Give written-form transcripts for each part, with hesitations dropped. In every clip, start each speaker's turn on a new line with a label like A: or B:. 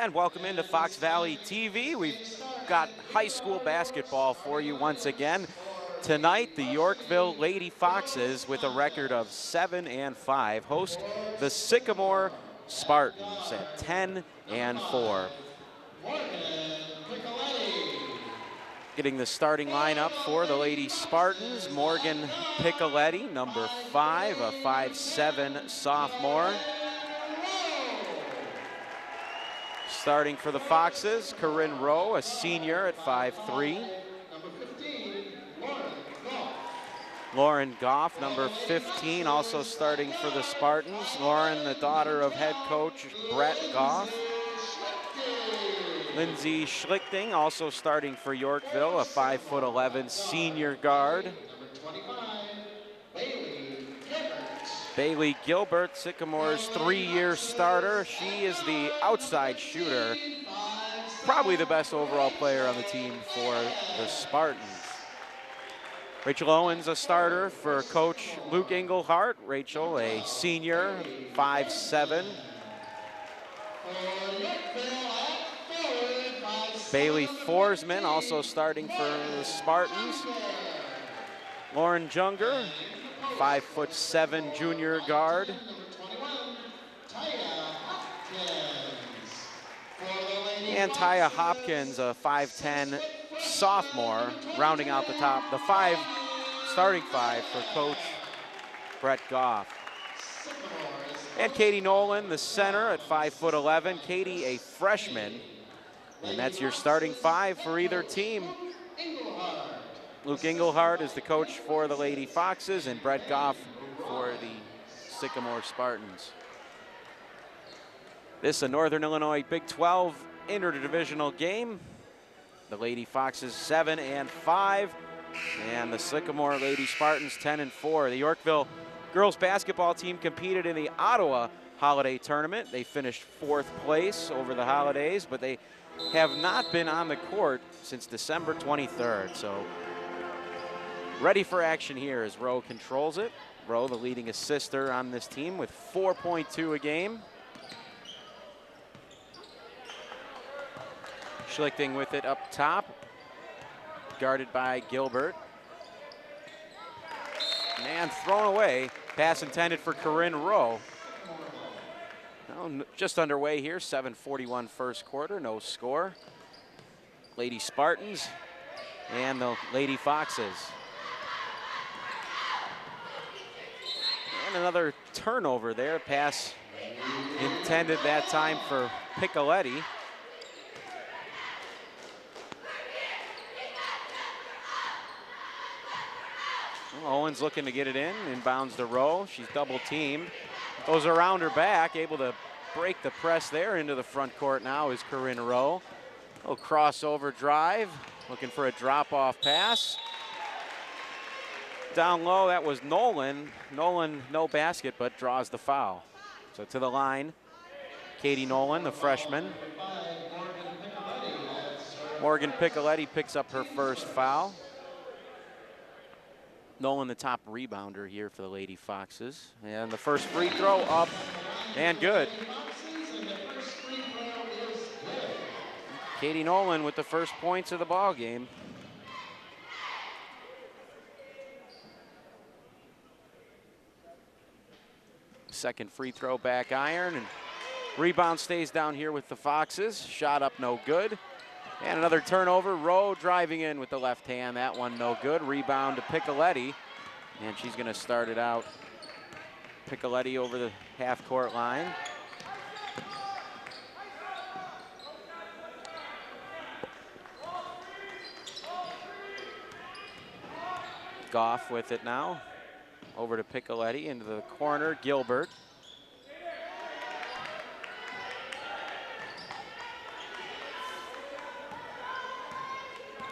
A: And welcome into Fox Valley TV. We've got high school basketball for you once again. Tonight, the Yorkville Lady Foxes, with a record of 7-5, host the Sycamore Spartans at 10-4. Getting the starting lineup for the Lady Spartans: Morgan Piccoletti, number 5, a 5'7" sophomore. Starting for the Foxes, Corinne Rowe, a senior at 5'3". Lauren Goff, number 15, also starting for the Spartans. Lauren, the daughter of head coach Brett Goff. Lindsay Schlichting, also starting for Yorkville, a 5'11" senior guard. Bailey Gilbert, Sycamore's 3-year starter. She is the outside shooter, probably the best overall player on the team for the Spartans. Rachel Owens, a starter for coach Luke Engelhardt. Rachel, a senior, 5'7". Bailey Forsman, also starting for the Spartans. Lauren Junger, 5'7" junior guard. And Taya Hopkins, a 5'10" sophomore, rounding out the top, the starting five for coach Brett Goff. And Katie Nolan, the center, at 5'11". Katie, a freshman. And that's your starting five for either team. Luke Engelhardt is the coach for the Lady Foxes, and Brett Goff for the Sycamore Spartans. This is a Northern Illinois Big 12 interdivisional game. The Lady Foxes 7-5, and the Sycamore Lady Spartans 10-4. The Yorkville girls basketball team competed in the Ottawa Holiday Tournament. They finished 4th place over the holidays, but they have not been on the court since December 23rd. So ready for action here as Rowe controls it. Rowe, the leading assister on this team, with 4.2 a game. Schlichting with it up top, guarded by Gilbert. And thrown away. Pass intended for Corinne Rowe. Well, just underway here, 7:41 first quarter, no score. Lady Spartans and the Lady Foxes. And another turnover there. Pass intended that time for Piccoletti. Owens looking to get it in, inbounds to Rowe. She's double teamed. Goes around her back, able to break the press there. Into the front court now is Corinne Rowe. Little crossover drive, looking for a drop-off pass. Down low, that was Nolan. Nolan, no basket, but draws the foul. So to the line, Katie Nolan, the freshman. Morgan Piccoletti picks up her first foul. Nolan, the top rebounder here for the Lady Foxes. And the first free throw up and good. Katie Nolan with the first points of the ball game. Second free throw back iron, and rebound stays down here with the Foxes. Shot up, no good. And another turnover. Rowe driving in with the left hand. That one no good. Rebound to Piccoletti. And she's going to start it out. Piccoletti over the half-court line. Goff with it now. Over to Piccoletti into the corner. Gilbert.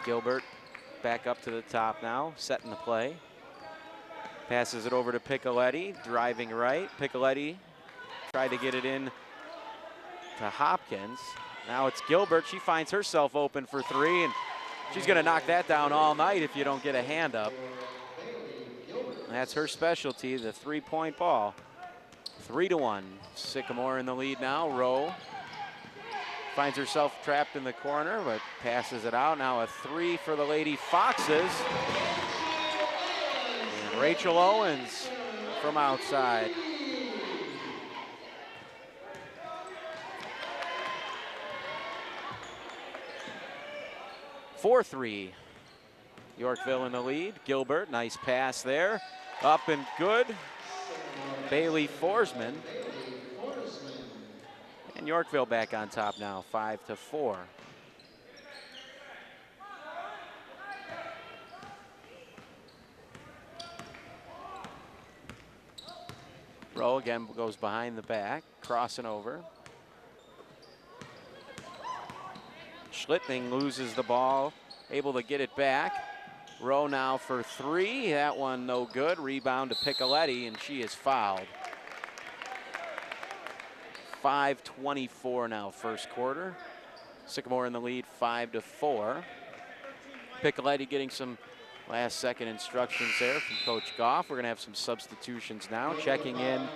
A: Gilbert back up to the top now, setting the play. Passes it over to Piccoletti, driving right. Piccoletti tried to get it in to Hopkins. Now it's Gilbert. She finds herself open for three, and she's going to knock that down all night if you don't get a hand up. That's her specialty, the three-point ball. 3-1. Sycamore in the lead now. Rowe Finds herself trapped in the corner, but passes it out. Now a 3 for the Lady Foxes. And Rachel Owens from outside. Four 3. Yorkville in the lead. Gilbert, nice pass there. Up and good. Bailey Forsman. And Yorkville back on top now, 5-4. Rowe again goes behind the back, crossing over. Schlittning loses the ball, able to get it back. Rowe now for 3, that one no good. Rebound to Piccoletti, and she is fouled. 5:24 now, first quarter. Sycamore in the lead, 5-4. Piccoletti getting some last-second instructions there from Coach Goff. We're going to have some substitutions now. Checking in,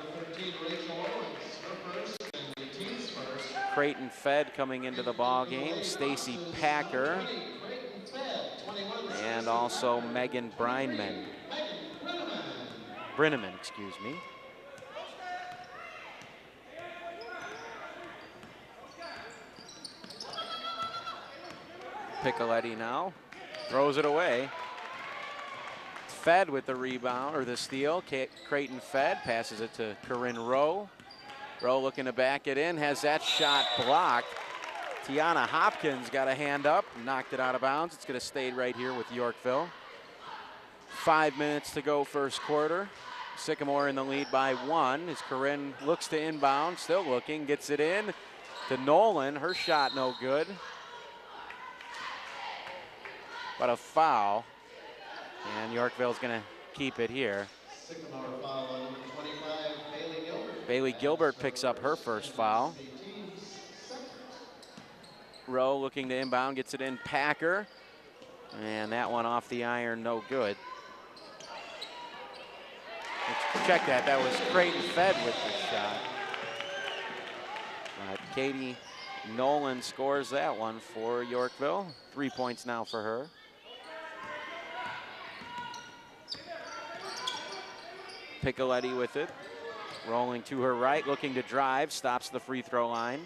A: Creighton Fed coming into the ball game. Stacy Packer and also Megan Brinneman. Brinneman, excuse me. Piccoletti now throws it away. Fed with the rebound, or the steal. Creighton Fed passes it to Corinne Rowe. Rowe looking to back it in, has that shot blocked. Tiana Hopkins got a hand up, knocked it out of bounds. It's going to stay right here with Yorkville. 5 minutes to go, first quarter. Sycamore in the lead by 1 as Corinne looks to inbound, still looking, gets it in to Nolan. Her shot no good. But a foul, and Yorkville's going to keep it here.
B: Sycamore foul on number 25, Bailey Gilbert.
A: Bailey Gilbert picks up her first foul. Rowe looking to inbound, gets it in Packer, and that one off the iron, no good. Let's check that. That was Creighton Fed with the shot. Katie Nolan scores that one for Yorkville. 3 points now for her. Piccoletti with it, rolling to her right, looking to drive, stops the free throw line.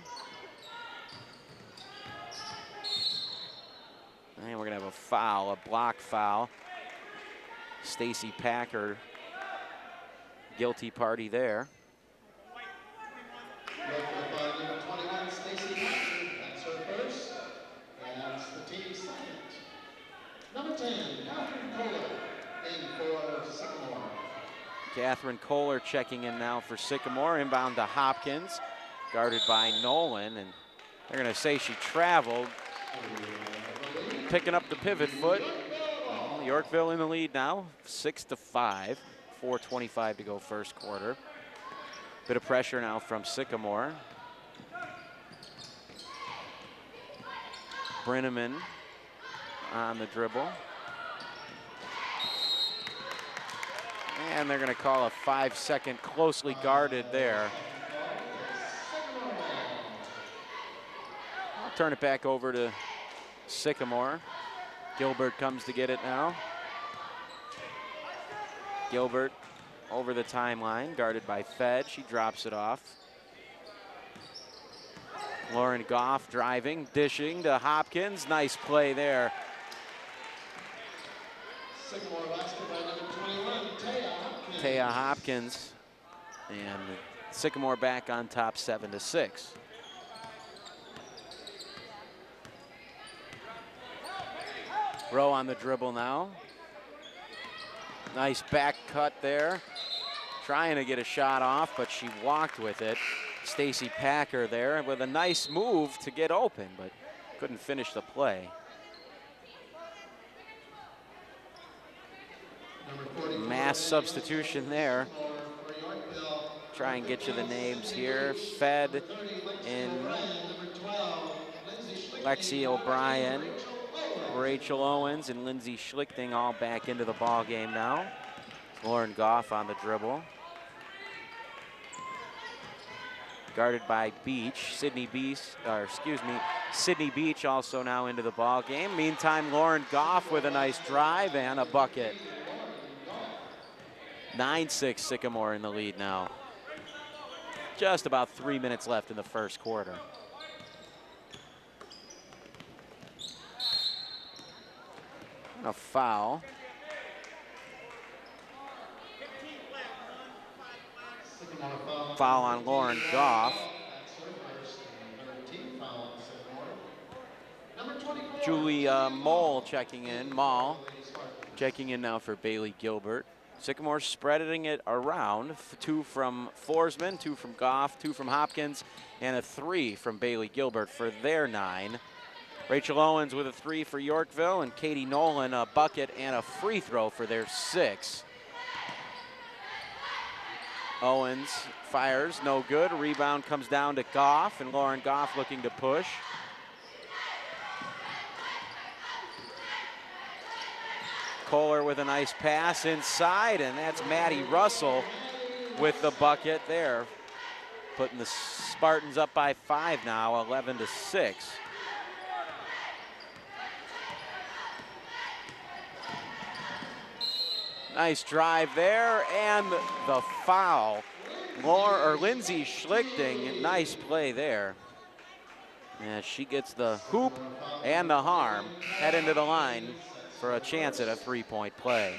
A: And we're gonna have a foul, a block foul. Stacy Packer, guilty party there.
B: Number 21, Stacy Packer, that's her first, and that's the team's second. Number 10, Catherine Kohler, in for Sycamore.
A: Catherine Kohler checking in now for Sycamore. Inbound to Hopkins, guarded by Nolan, and they're going to say she traveled. Picking up the pivot foot. Yorkville in the lead now, 6-5. 4:25 to go first quarter. Bit of pressure now from Sycamore. Brinneman on the dribble. And they're going to call a 5-second closely guarded there. I'll turn it back over to Sycamore. Gilbert comes to get it now. Gilbert over the timeline, guarded by Fed. She drops it off. Lauren Goff driving, dishing to Hopkins. Nice play there.
B: Sycamore basketball number 21,
A: Taya Hopkins, and Sycamore back on top 7-6. Rowe on the dribble now. Nice back cut there. Trying to get a shot off, but she walked with it. Stacy Packer there with a nice move to get open, but couldn't finish the play. Mass substitution there. Try and get you the names here. Fed in Lexi O'Brien, Rachel Owens, and Lindsay Schlichting all back into the ball game now. Lauren Goff on the dribble. guarded by Beach. Sydney Beach also now into the ball game. Meantime, Lauren Goff with a nice drive and a bucket. 9-6 Sycamore in the lead now. Just about 3 minutes left in the first quarter. And a foul. Foul on Lauren Goff. Julie Moll checking in. Checking in now for Bailey Gilbert. Sycamore spreading it around. 2 from Florsman, 2 from Goff, 2 from Hopkins, and a 3 from Bailey Gilbert for their 9. Rachel Owens with a 3 for Yorkville, and Katie Nolan a bucket and a free throw for their 6. Owens fires, no good. Rebound comes down to Goff, and Lauren Goff looking to push. Kohler with a nice pass inside, and that's Maddie Russell with the bucket there. Putting the Spartans up by 5 now, 11-6. Nice drive there, and the foul. Lindsay Schlichting, nice play there. And she gets the hoop and the harm, head into the line for a chance at a 3-point play.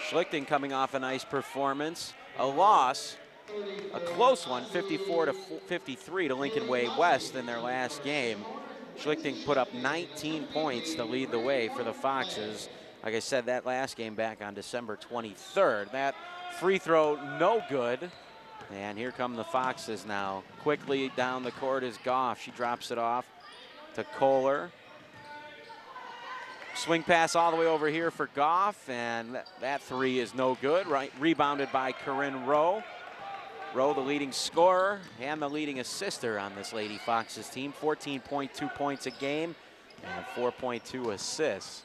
A: Schlichting coming off a nice performance. A loss, a close one, 54-53 to Lincoln Way West in their last game. Schlichting put up 19 points to lead the way for the Foxes. Like I said, that last game back on December 23rd. That free throw, no good. And here come the Foxes now. Quickly down the court is Goff. She drops it off to Kohler. Swing pass all the way over here for Goff, and that 3 is no good. Rebounded by Corinne Rowe. Rowe, the leading scorer and the leading assister on this Lady Foxes team. 14.2 points a game and 4.2 assists.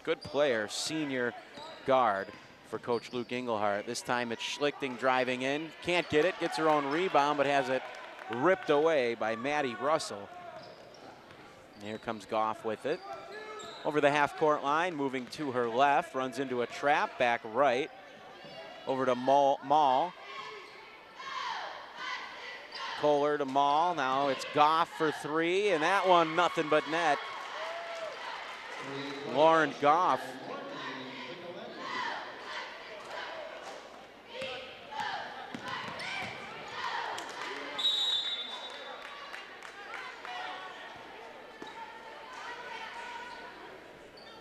A: Good player, senior guard for Coach Luke Engelhardt. This time it's Schlichting driving in. Can't get it, gets her own rebound, but has it ripped away by Maddie Russell. And here comes Goff with it. Over the half-court line, moving to her left, runs into a trap, back right. Over to Mall. Kohler to Mall. Now it's Goff for 3, and that one nothing but net. Lauren Goff.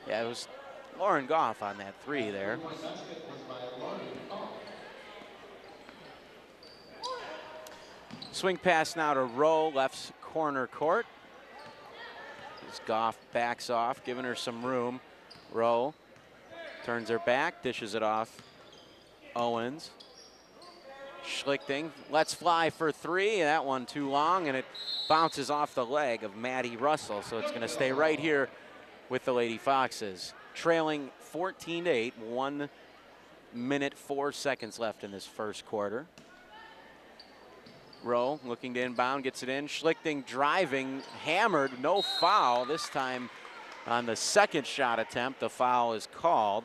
A: Yeah, it was Lauren Goff on that 3 there. Swing pass now to Rowe, left corner court. As Goff backs off, giving her some room. Rowe turns her back, dishes it off. Owens. Schlichting lets fly for 3, and that one too long, and it bounces off the leg of Maddie Russell, so it's going to stay right here with the Lady Foxes. Trailing 14-8, 1 minute 4 seconds left in this first quarter. Rowe looking to inbound, gets it in. Schlichting driving, hammered, no foul. This time on the second shot attempt, the foul is called.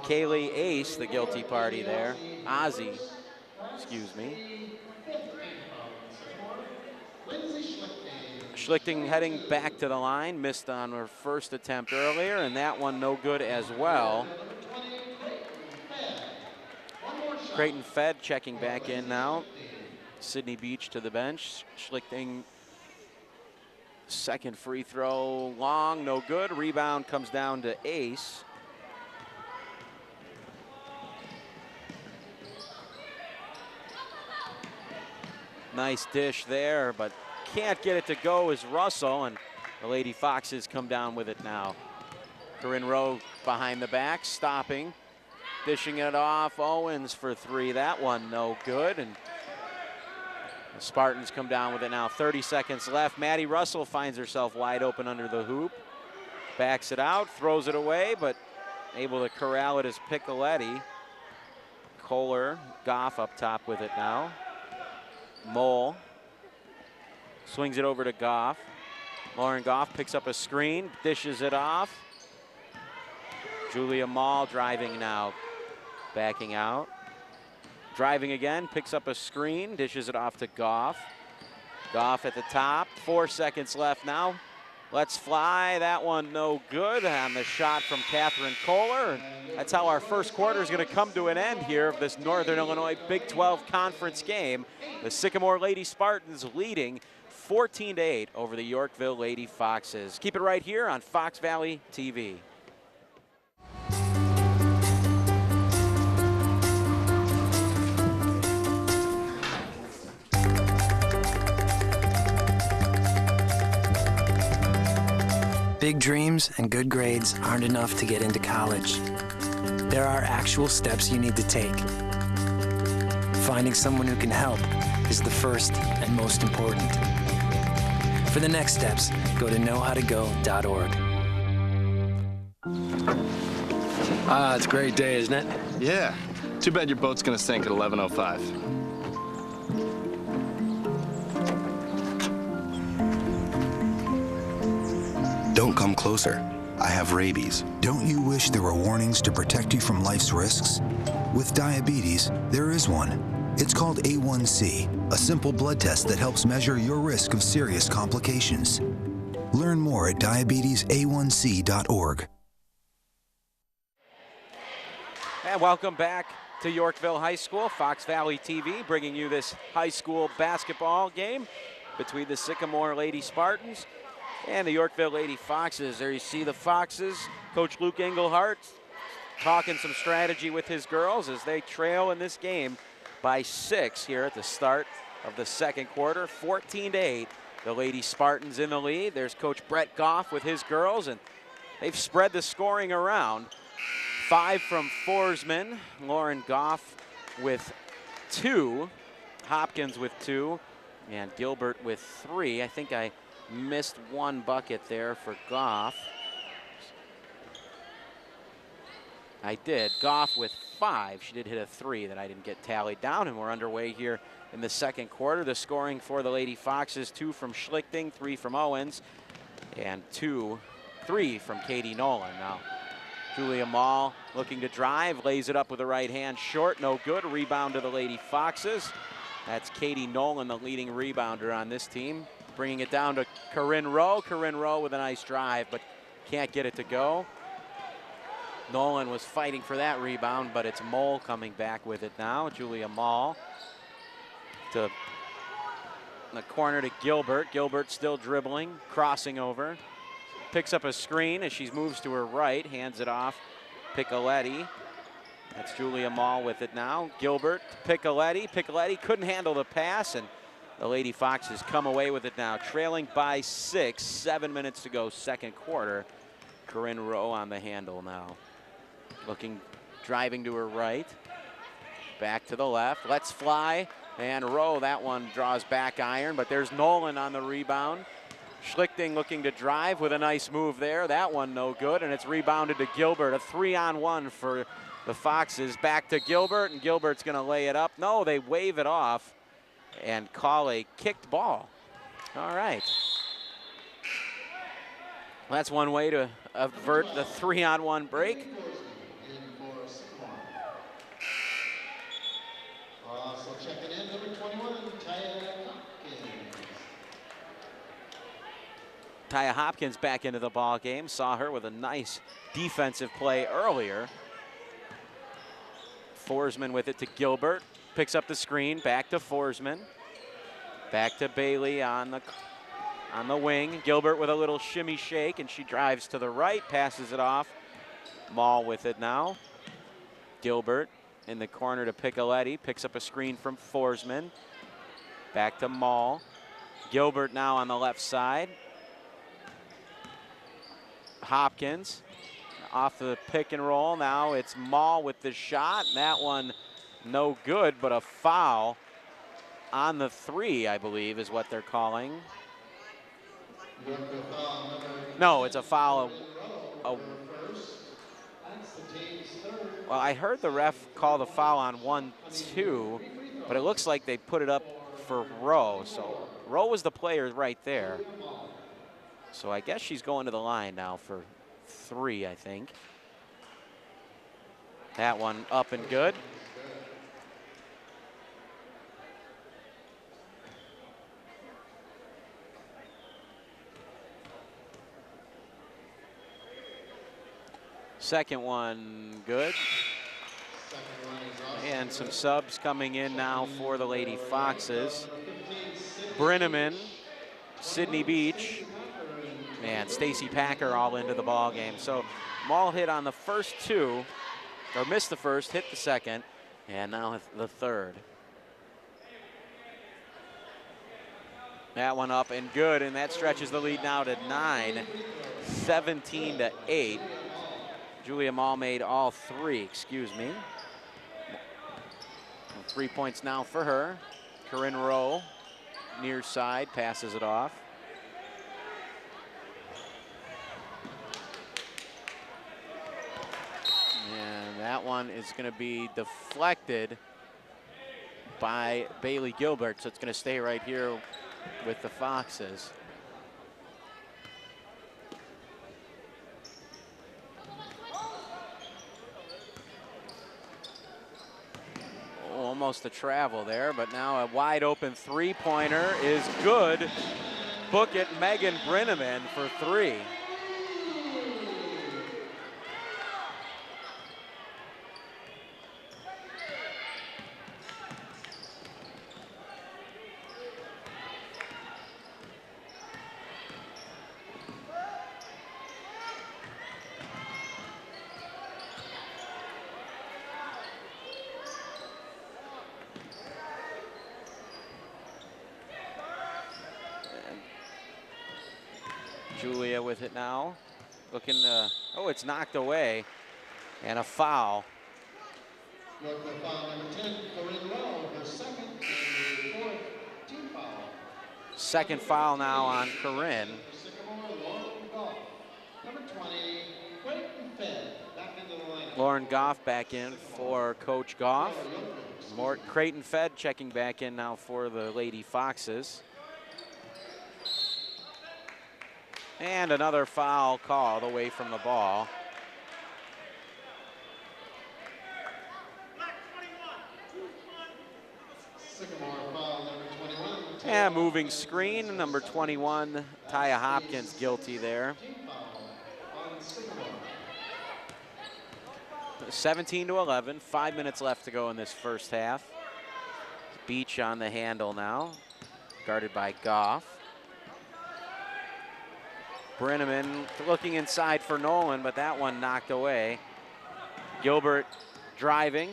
A: Kaylee Ace, the guilty party there. Ozzie, excuse me. Schlichting heading back to the line, missed on her first attempt earlier, and that one no good as well. Creighton Fed checking back in now. Sydney Beach to the bench. Schlichting, second free throw, long, no good. Rebound comes down to Ace. Nice dish there, but can't get it to go is Russell, and the Lady Foxes come down with it now. Corinne Rowe behind the back, stopping. Dishing it off, Owens for 3. That one no good, and the Spartans come down with it now. 30 seconds left. Maddie Russell finds herself wide open under the hoop. Backs it out, throws it away, but able to corral it is Piccoletti. Kohler, Goff up top with it now. Mole swings it over to Goff. Lauren Goff picks up a screen, dishes it off. Julia Mall driving now, backing out. Driving again, picks up a screen, dishes it off to Goff. Goff at the top, 4 seconds left now. Let's fly, that one no good on the shot from Catherine Kohler. That's how our first quarter is going to come to an end here of this Northern Illinois Big 12 Conference game. The Sycamore Lady Spartans leading 14-8 over the Yorkville Lady Foxes. Keep it right here on Fox Valley TV.
C: Big dreams and good grades aren't enough to get into college. There are actual steps you need to take. Finding someone who can help is the first and most important. For the next steps, go to knowhowtogo.org.
D: It's a great day, isn't it?
E: Yeah. Too bad your boat's gonna sink at 11:05.
F: Don't come closer. I have rabies.
G: Don't you wish there were warnings to protect you from life's risks? With diabetes, there is one. It's called A1C, a simple blood test that helps measure your risk of serious complications. Learn more at diabetesaonc.org.
A: And welcome back to Yorkville High School. Fox Valley TV bringing you this high school basketball game between the Sycamore Lady Spartans and the Yorkville Lady Foxes. There you see the Foxes. Coach Luke Engelhardt talking some strategy with his girls as they trail in this game by 6 here at the start of the second quarter. 14-8, the Lady Spartans in the lead. There's Coach Brett Goff with his girls, and they've spread the scoring around. 5 from Forsman. Lauren Goff with 2. Hopkins with 2. And Gilbert with 3. I think I missed one bucket there for Goff. I did. Goff with 5. She did hit a 3 that I didn't get tallied down, and we're underway here in the second quarter. The scoring for the Lady Foxes: 2 from Schlichting, 3 from Owens, and 3 from Katie Nolan. Now, Julia Mall looking to drive, lays it up with the right hand, short, no good. Rebound to the Lady Foxes. That's Katie Nolan, the leading rebounder on this team. Bringing it down to Corinne Rowe. Corinne Rowe with a nice drive, but can't get it to go. Nolan was fighting for that rebound, but it's Mole coming back with it now. Julia Mall to the corner to Gilbert. Gilbert still dribbling, crossing over. Picks up a screen as she moves to her right, hands it off. Piccoletti. That's Julia Mall with it now. Gilbert to Piccoletti. Piccoletti couldn't handle the pass, and the Lady Foxes come away with it now, trailing by 6. 7 minutes to go, second quarter. Corinne Rowe on the handle now. Looking, driving to her right. Back to the left. Let's fly. And Rowe, that one draws back iron, but there's Nolan on the rebound. Schlichting looking to drive with a nice move there. That one no good, and it's rebounded to Gilbert. A 3-on-1 for the Foxes. Back to Gilbert, and Gilbert's going to lay it up. No, they wave it off and call a kicked ball. All right. That's one way to avert the 3-on-1 break.
B: Also checking in, number 21, Taya Hopkins.
A: Taya Hopkins back into the ball game. Saw her with a nice defensive play earlier. Forsman with it to Gilbert. Picks up the screen, back to Forsman. Back to Bailey on the wing. Gilbert with a little shimmy shake, and she drives to the right, passes it off. Mall with it now. Gilbert in the corner to Piccoletti, picks up a screen from Forsman. Back to Mall. Gilbert now on the left side. Hopkins off the pick and roll. Now it's Mall with the shot. That one no good, but a foul on the 3, I believe, is what they're calling. No, it's a foul well, I heard the ref call the foul on 1-2, but it looks like they put it up for Rowe. So Rowe was the player right there. So I guess she's going to the line now for 3, I think. That one up and good. Second one good. And some subs coming in now for the Lady Foxes. Brinneman, Sydney Beach, and Stacy Packer all into the ball game. So Maul hit on the first 2, or missed the first, hit the second, and now the third. That one up and good, and that stretches the lead now to 9, 17-8. Julia Maul made all 3, excuse me. 3 points now for her. Corinne Rowe, near side, passes it off. And that one is going to be deflected by Bailey Gilbert, so it's going to stay right here with the Foxes. Almost a travel there, but now a wide open 3-pointer is good. Book it, Megan Brinneman for 3. Julia with it now, looking, oh, it's knocked away, and a foul.
B: Yorkville foul number 10, Corinne Rowe, her second and 4th team foul.
A: Second foul now on Corinne.
B: Sycamore, Lauren Goff. Number 20, Creighton Fed, back into the lineup.
A: Lauren Goff back in for Coach Goff. Creighton Fed checking back in now for the Lady Foxes. And another foul called away from the ball.
B: Sycamore foul number 21.
A: And moving screen, number 21, Taya Hopkins guilty there. 17-11, 5 minutes left to go in this first half. Beach on the handle now, guarded by Goff. Brinneman looking inside for Nolan, but that one knocked away. Gilbert driving,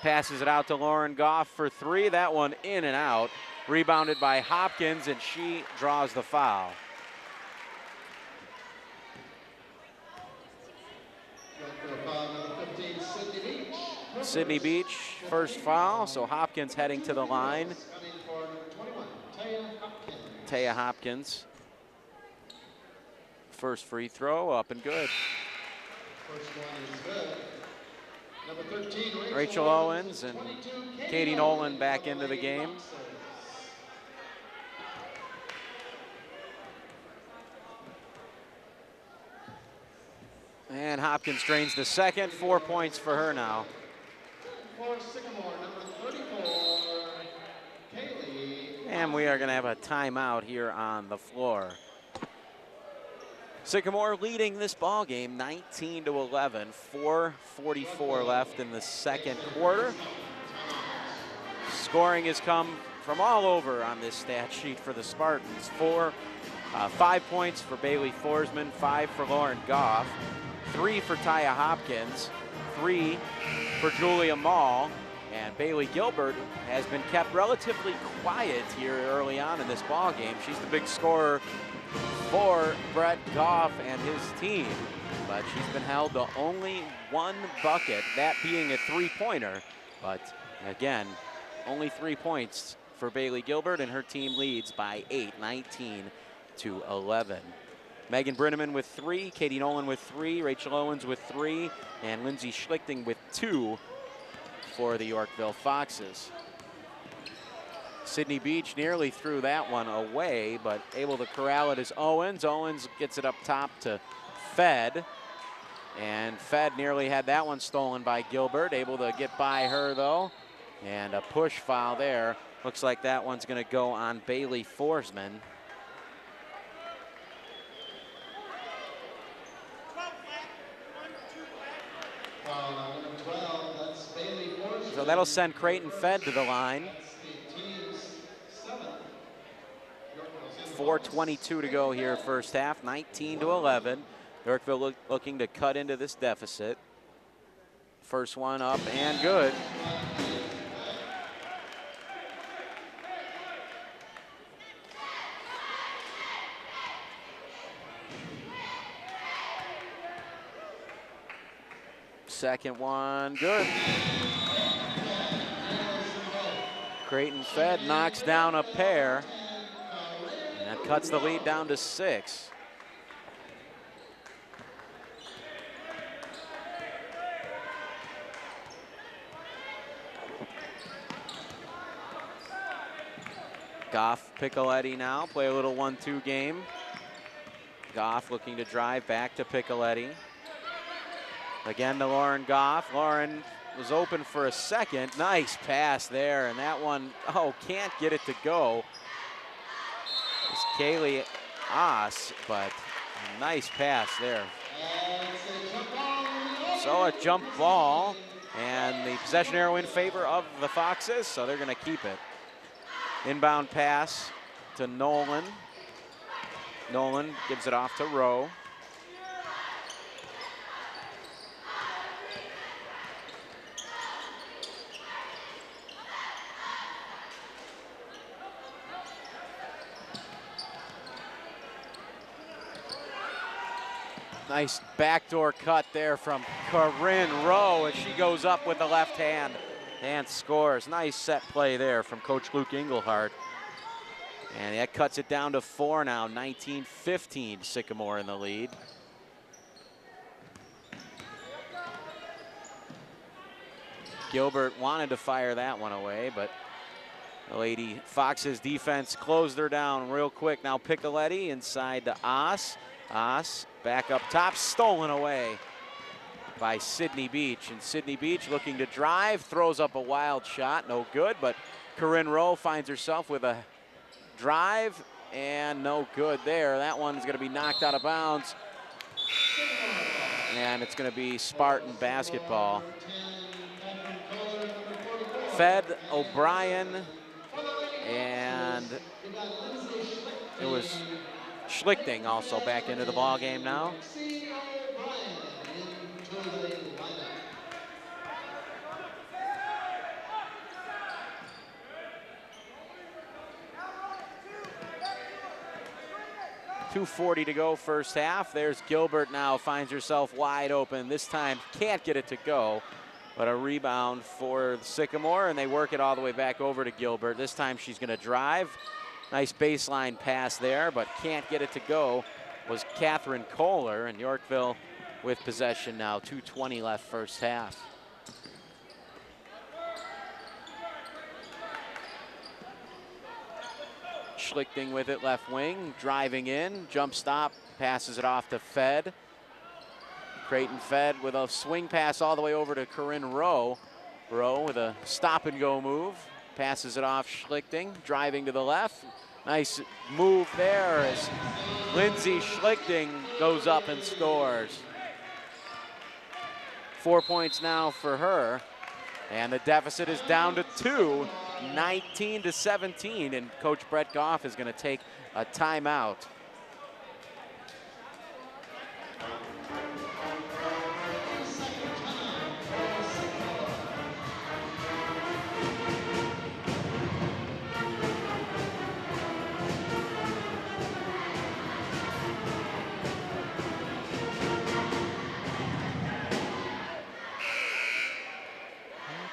A: passes it out to Lauren Goff for 3. That one in and out. Rebounded by Hopkins, and she draws the foul. Sydney Beach, first foul, so Hopkins heading to the line. Taya Hopkins. First free throw, up and good.
B: First one is good. Number 13,
A: Rachel Owens and Katie Nolan back into the game. And Hopkins drains the second, 4 points for her now.
B: For Sycamore, number 34, Kaylee.
A: And we are going to have a timeout here on the floor. Sycamore leading this ball game 19-11, 4:44 left in the second quarter. Scoring has come from all over on this stat sheet for the Spartans. 5 points for Bailey Forsman, 5 for Lauren Goff, 3 for Taya Hopkins, 3 for Julia Maul, and Bailey Gilbert has been kept relatively quiet here early on in this ball game. She's the big scorer for Brett Goff and his team, but she's been held to only 1 bucket, that being a 3-pointer. But again, only 3 points for Bailey Gilbert, and her team leads by 8, 19-11. Megan Brinneman with 3, Katie Nolan with 3, Rachel Owens with 3, and Lindsay Schlichting with 2 for the Yorkville Foxes. Sydney Beach nearly threw that one away, but able to corral it is Owens. Owens gets it up top to Fed. And Fed nearly had that one stolen by Gilbert, able to get by her though. And a push foul there. Looks like that one's gonna go on Bailey Forsman. So that'll send Creighton Fed to the line. 4:22 to go here first half, 19-11. Yorkville looking to cut into this deficit. First one up and good. Second one, good. Creighton Fed knocks down a pair and cuts the lead down to 6. Goff, Picoletti now play a little 1-2 game. Goff looking to drive back to Picoletti. Again to Lauren Goff. Lauren was open for a second. Nice pass there, and that one, oh, can't get it to go. It's Kaylee Oss, but a nice pass there. So a jump ball, and the possession arrow in favor of the Foxes, so they're gonna keep it. Inbound pass to Nolan. Nolan gives it off to Rowe. Nice backdoor cut there from Corinne Rowe as she goes up with the left hand and scores. Nice set play there from Coach Luke Engelhardt. And that cuts it down to 4 now, 19-15, Sycamore in the lead. Gilbert wanted to fire that one away, but the Lady Foxes defense closed her down real quick. Now Picoletti inside to Oss. Oss back up top, stolen away by Sydney Beach. And Sydney Beach looking to drive, throws up a wild shot, no good, but Corinne Rowe finds herself with a drive and no good there. That one is gonna be knocked out of bounds. And it's gonna be Spartan basketball. Fed, O'Brien, and it was Schlichting also back into the ball game now. .240 to go first half. There's Gilbert now, finds herself wide open. This time can't get it to go, but a rebound for Sycamore, and they work it all the way back over to Gilbert. This time she's gonna drive. Nice baseline pass there, but can't get it to go, was Catherine Kohler, and Yorkville with possession now. 2:20 left first half. Schlichting with it left wing, driving in, jump stop, passes it off to Fed. Creighton Fed with a swing pass all the way over to Corinne Rowe. Rowe with a stop and go move, passes it off Schlichting, driving to the left. Nice move there as Lindsay Schlichting goes up and scores. 4 points now for her, and the deficit is down to 2, 19-17, and Coach Brett Goff is going to take a timeout.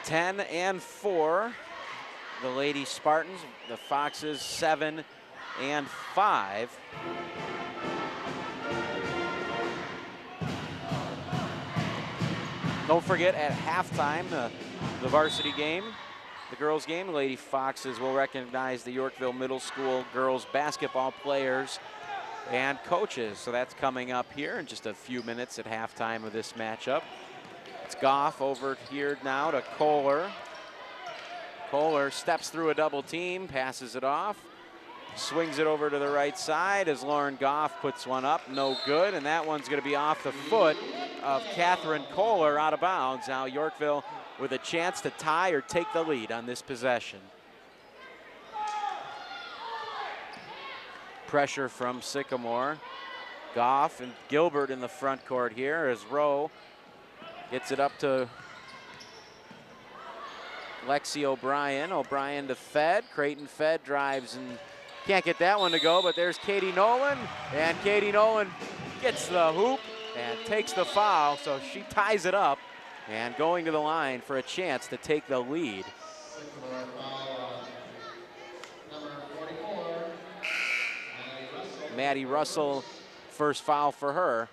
A: Ten and 4, the Lady Spartans. The Foxes 7 and 5. Don't forget, at halftime, the varsity game, the girls' game, the Lady Foxes will recognize the Yorkville Middle School girls basketball players and coaches. So that's coming up here in just a few minutes at halftime of this matchup. It's Goff over here now to Kohler. Kohler steps through a double team, passes it off, swings it over to the right side as Lauren Goff puts one up, no good, and that one's going to be off the foot of Catherine Kohler, out of bounds. Now Yorkville with a chance to tie or take the lead on this possession. Pressure from Sycamore. Goff and Gilbert in the front court here as Rowe gets it up to Lexi O'Brien. O'Brien to Fed. Creighton Fed drives and can't get that one to go, but there's Katie Nolan, and Katie Nolan gets the hoop and takes the foul, so she ties it up and going to the line for a chance to take the lead. Maddie Russell, first foul for her.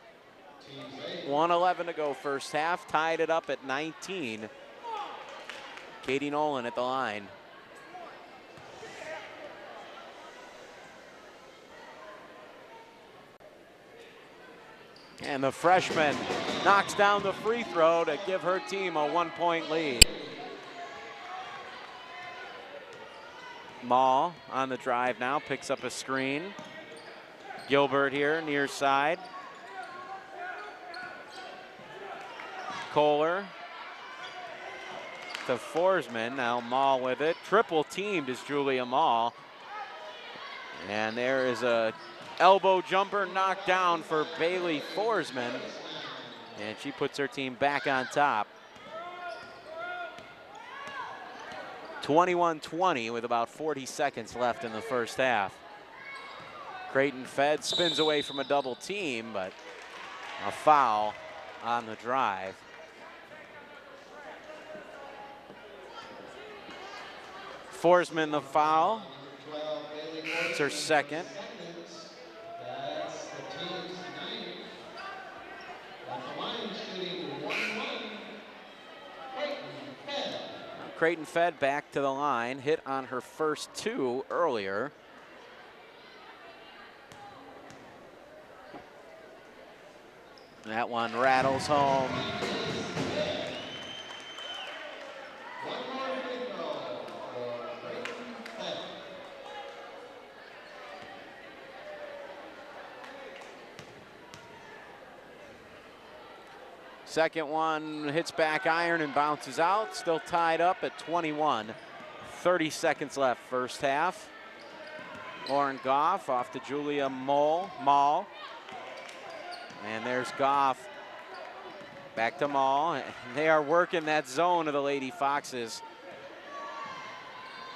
A: 1:11 to go first half, tied it up at 19. Katie Nolan at the line. And the freshman knocks down the free throw to give her team a 1-point lead. Maul on the drive now, picks up a screen. Gilbert here, near side. Kohler to Forsman, now Maul with it. Triple teamed is Julia Maul. And there is a elbow jumper knocked down for Bailey Forsman. And she puts her team back on top. 21-20 with about 40 seconds left in the first half. Creighton Fed spins away from a double team, but a foul on the drive. Forsman the foul. It's her second. Creighton Fed back to the line, hit on her first two earlier. That one rattles home. Second one hits back iron and bounces out. Still tied up at 21. 30 seconds left first half. Lauren Goff off to Julia Maul. And there's Goff. Back to Maul. They are working that zone of the Lady Foxes.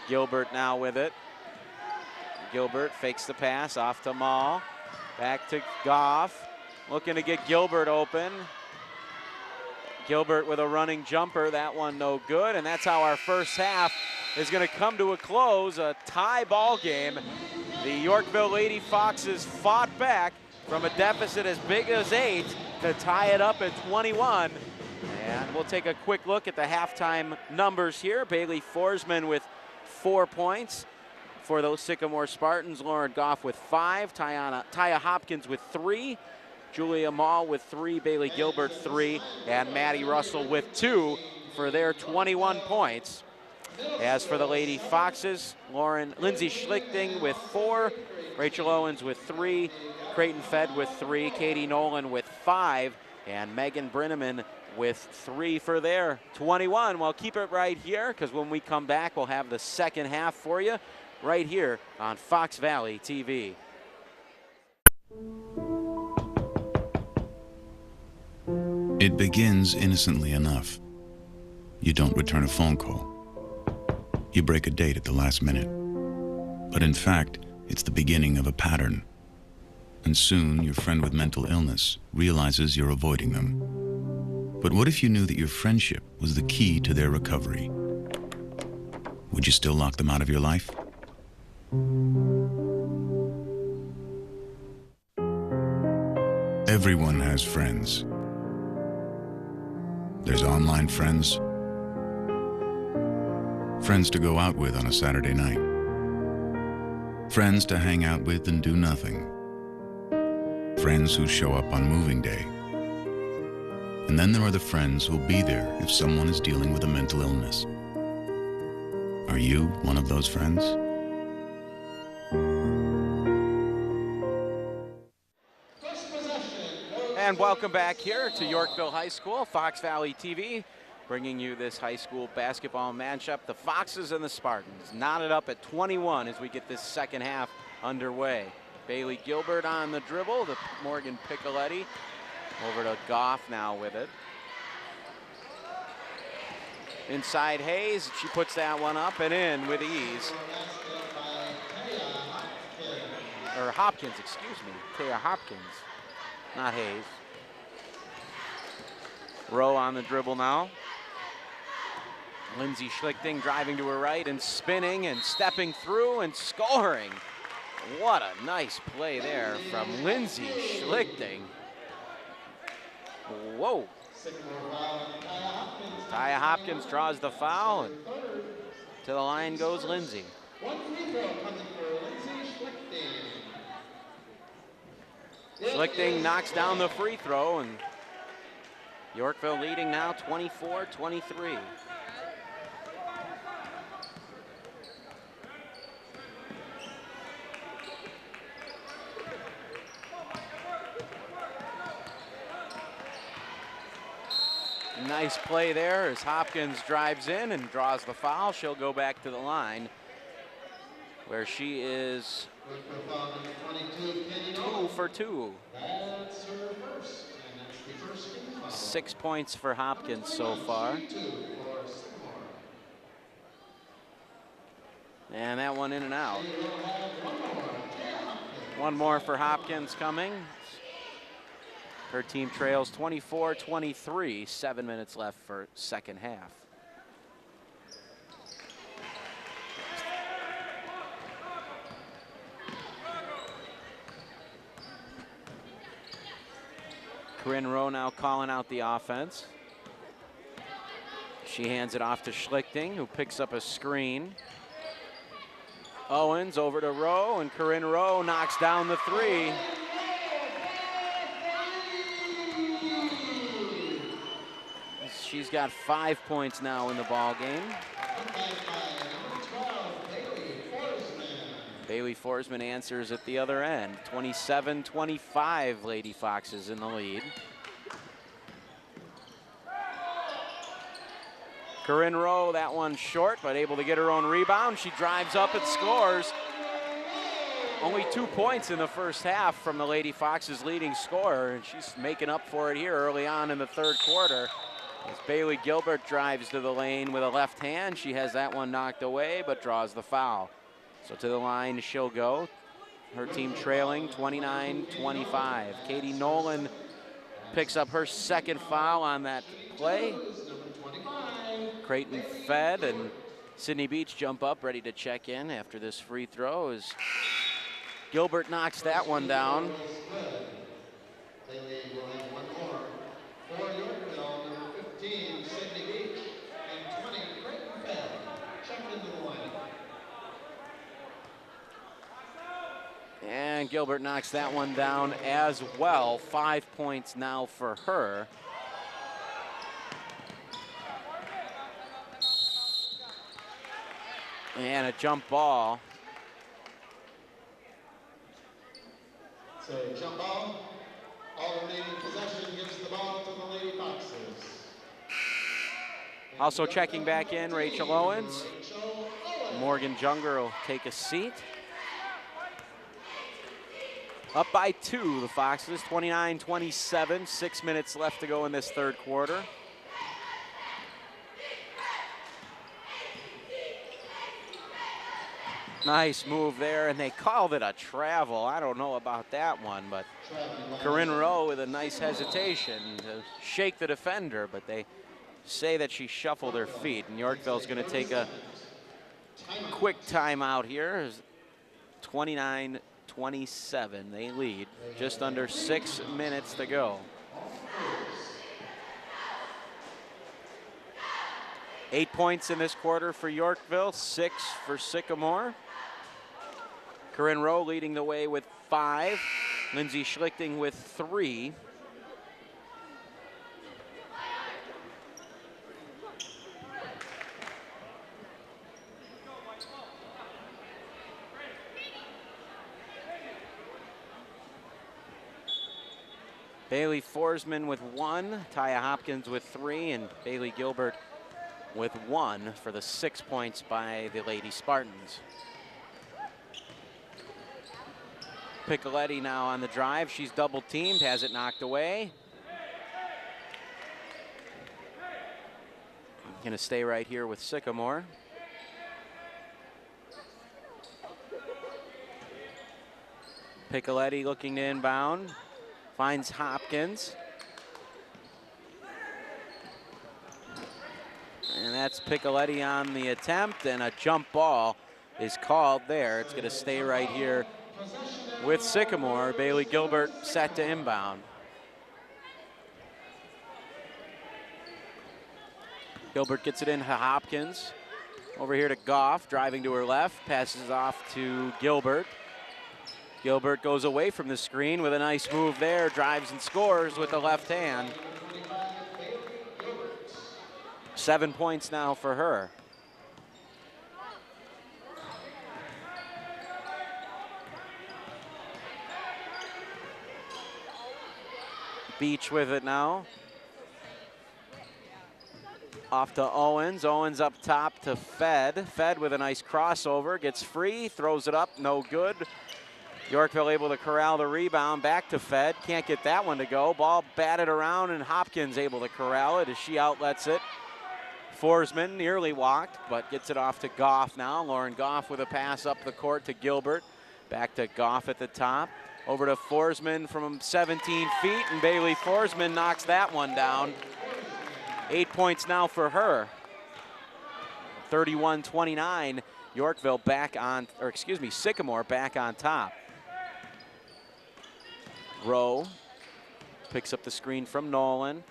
A: Gilbert now with it. Gilbert fakes the pass off to Maul. Back to Goff. Looking to get Gilbert open. Gilbert with a running jumper, that one no good, and that's how our first half is going to come to a close, a tie ball game. The Yorkville Lady Foxes fought back from a deficit as big as 8 to tie it up at 21. And we'll take a quick look at the halftime numbers here. Bailey Forsman with 4 points for those Sycamore Spartans. Lauren Goff with 5, Taya Hopkins with 3. Julia Maul with 3, Bailey Gilbert 3, and Maddie Russell with 2 for their 21 points. As for the Lady Foxes, Lindsay Schlichting with 4, Rachel Owens with 3, Creighton Fed with 3, Katie Nolan with 5, and Megan Brinneman with 3 for their 21. Well, keep it right here, because when we come back, we'll have the second half for you right here on Fox Valley TV.
H: It begins innocently enough. You don't return a phone call. You break a date at the last minute. But in fact, it's the beginning of a pattern. And soon, your friend with mental illness realizes you're avoiding them. But what if you knew that your friendship was the key to their recovery? Would you still lock them out of your life? Everyone has friends. There's online friends. Friends to go out with on a Saturday night. Friends to hang out with and do nothing. Friends who show up on moving day. And then there are the friends who'll be there if someone is dealing with a mental illness. Are you one of those friends?
A: And welcome back here to Yorkville High School, Fox Valley TV, bringing you this high school basketball matchup. The Foxes and the Spartans knotted up at 21 as we get this second half underway. Bailey Gilbert on the dribble, the Morgan Piccoletti over to Goff now with it. Inside Hayes, she puts that one up and in with ease. Or Hopkins, excuse me, Taya Hopkins, not Hayes. Rowe on the dribble now. Lindsay Schlichting driving to her right and spinning and stepping through and scoring. What a nice play there from Lindsay Schlichting. Whoa. Taya Hopkins draws the foul, and to the line goes Lindsay. Schlichting knocks down the free throw, and Yorkville leading now 24-23. Nice play there as Hopkins drives in and draws the foul. She'll go back to the line where she is 2 for 2. 6 points for Hopkins so far. And that one in and out. One more for Hopkins coming. Her team trails 24-23, 7 minutes left for second half. Corinne Rowe now calling out the offense. She hands it off to Schlichting, who picks up a screen. Owens over to Rowe, and Corinne Rowe knocks down the three. She's got 5 points now in the ball game. Bailey Forsman answers at the other end. 27-25, Lady Foxes in the lead. Corinne Rowe, that one short, but able to get her own rebound. She drives up and scores. Only 2 points in the first half from the Lady Foxes' leading scorer, and she's making up for it here early on in the third quarter. As Bailey Gilbert drives to the lane with a left hand, she has that one knocked away, but draws the foul. So to the line she'll go. Her team trailing 29-25. Katie Nolan picks up her second foul on that play. Creighton fed, and Sydney Beach jump up ready to check in after this free throw as Gilbert knocks that one down. And Gilbert knocks that one down as well. 5 points now for her. And a jump ball.
B: So jump ball. Alternating possession gives the ball to the Lady Foxes.
A: Also checking back in, Rachel Owens. Morgan Junger will take a seat. Up by 2, the Foxes, 29-27, 6 minutes left to go in this third quarter. Nice move there, and they called it a travel. I don't know about that one, but Corinne Rowe with a nice hesitation to shake the defender, but they say that she shuffled her feet, and Yorkville's going to take a quick timeout here. 29-27, they lead. Just under 6 minutes to go. 8 points in this quarter for Yorkville, 6 for Sycamore. Corinne Rowe leading the way with 5. Lindsay Schlichting with 3. Bailey Forsman with 1, Taya Hopkins with 3, and Bailey Gilbert with 1 for the 6 points by the Lady Spartans. Piccoletti now on the drive. She's double teamed, has it knocked away. Gonna stay right here with Sycamore. Piccoletti looking to inbound. Finds Hopkins. And that's Piccoletti on the attempt, and a jump ball is called there. It's gonna stay right here with Sycamore. Bailey Gilbert set to inbound. Gilbert gets it in to Hopkins. Over here to Goff, driving to her left, passes off to Gilbert. Gilbert goes away from the screen with a nice move there, drives and scores with the left hand. 7 points now for her. Beach with it now. Off to Owens. Owens up top to Fed. Fed with a nice crossover. Gets free, throws it up, no good. Yorkville able to corral the rebound. Back to Fed. Can't get that one to go. Ball batted around, and Hopkins able to corral it as she outlets it. Forsman nearly walked, but gets it off to Goff now. Lauren Goff with a pass up the court to Gilbert. Back to Goff at the top. Over to Forsman from 17 feet, and Bailey Forsman knocks that one down. 8 points now for her. 31-29, Yorkville back on, or excuse me, Sycamore back on top. Rowe picks up the screen from Nolan.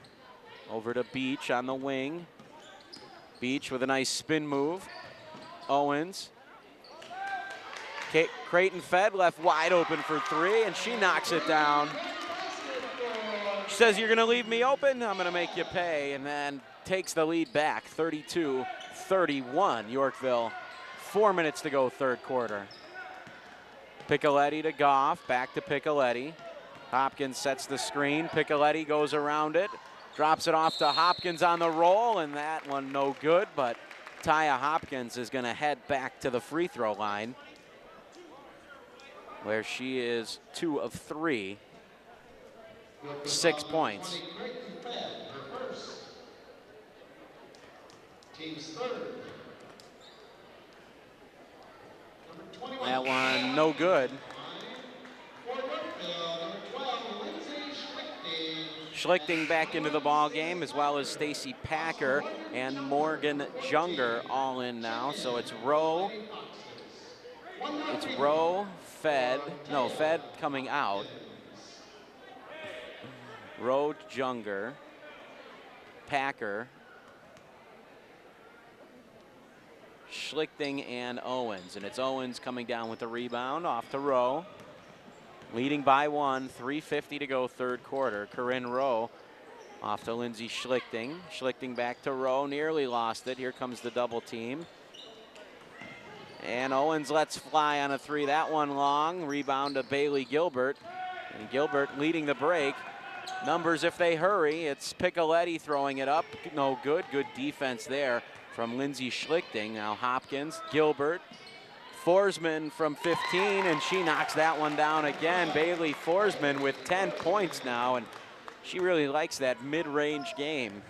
A: Over to Beach on the wing. Beach with a nice spin move. Owens. Creighton Fed left wide open for 3, and she knocks it down. She says, "You're gonna leave me open, I'm gonna make you pay," and then takes the lead back, 32-31, Yorkville. 4 minutes to go, third quarter. Piccoletti to Goff, back to Piccoletti. Hopkins sets the screen, Piccoletti goes around it, drops it off to Hopkins on the roll, and that one no good, but Taya Hopkins is gonna head back to the free throw line, where she is 2 of 3. 6 points. That one no good. Schlichting back into the ball game, as well as Stacy Packer and Morgan Junger all in now. So it's Rowe, Fed coming out. Rowe, Junger, Packer, Schlichting, and Owens. And it's Owens coming down with the rebound, off to Rowe. Leading by 1, 3:50 to go, third quarter. Corinne Rowe off to Lindsay Schlichting. Schlichting back to Rowe, nearly lost it. Here comes the double team. And Owens lets fly on a 3, that one long. Rebound to Bailey Gilbert. And Gilbert leading the break. Numbers if they hurry. It's Piccoletti throwing it up. No good. Good defense there from Lindsay Schlichting. Now Hopkins, Gilbert, Forsman from 15, and she knocks that one down again. Bailey Forsman with 10 points now, and she really likes that mid-range game.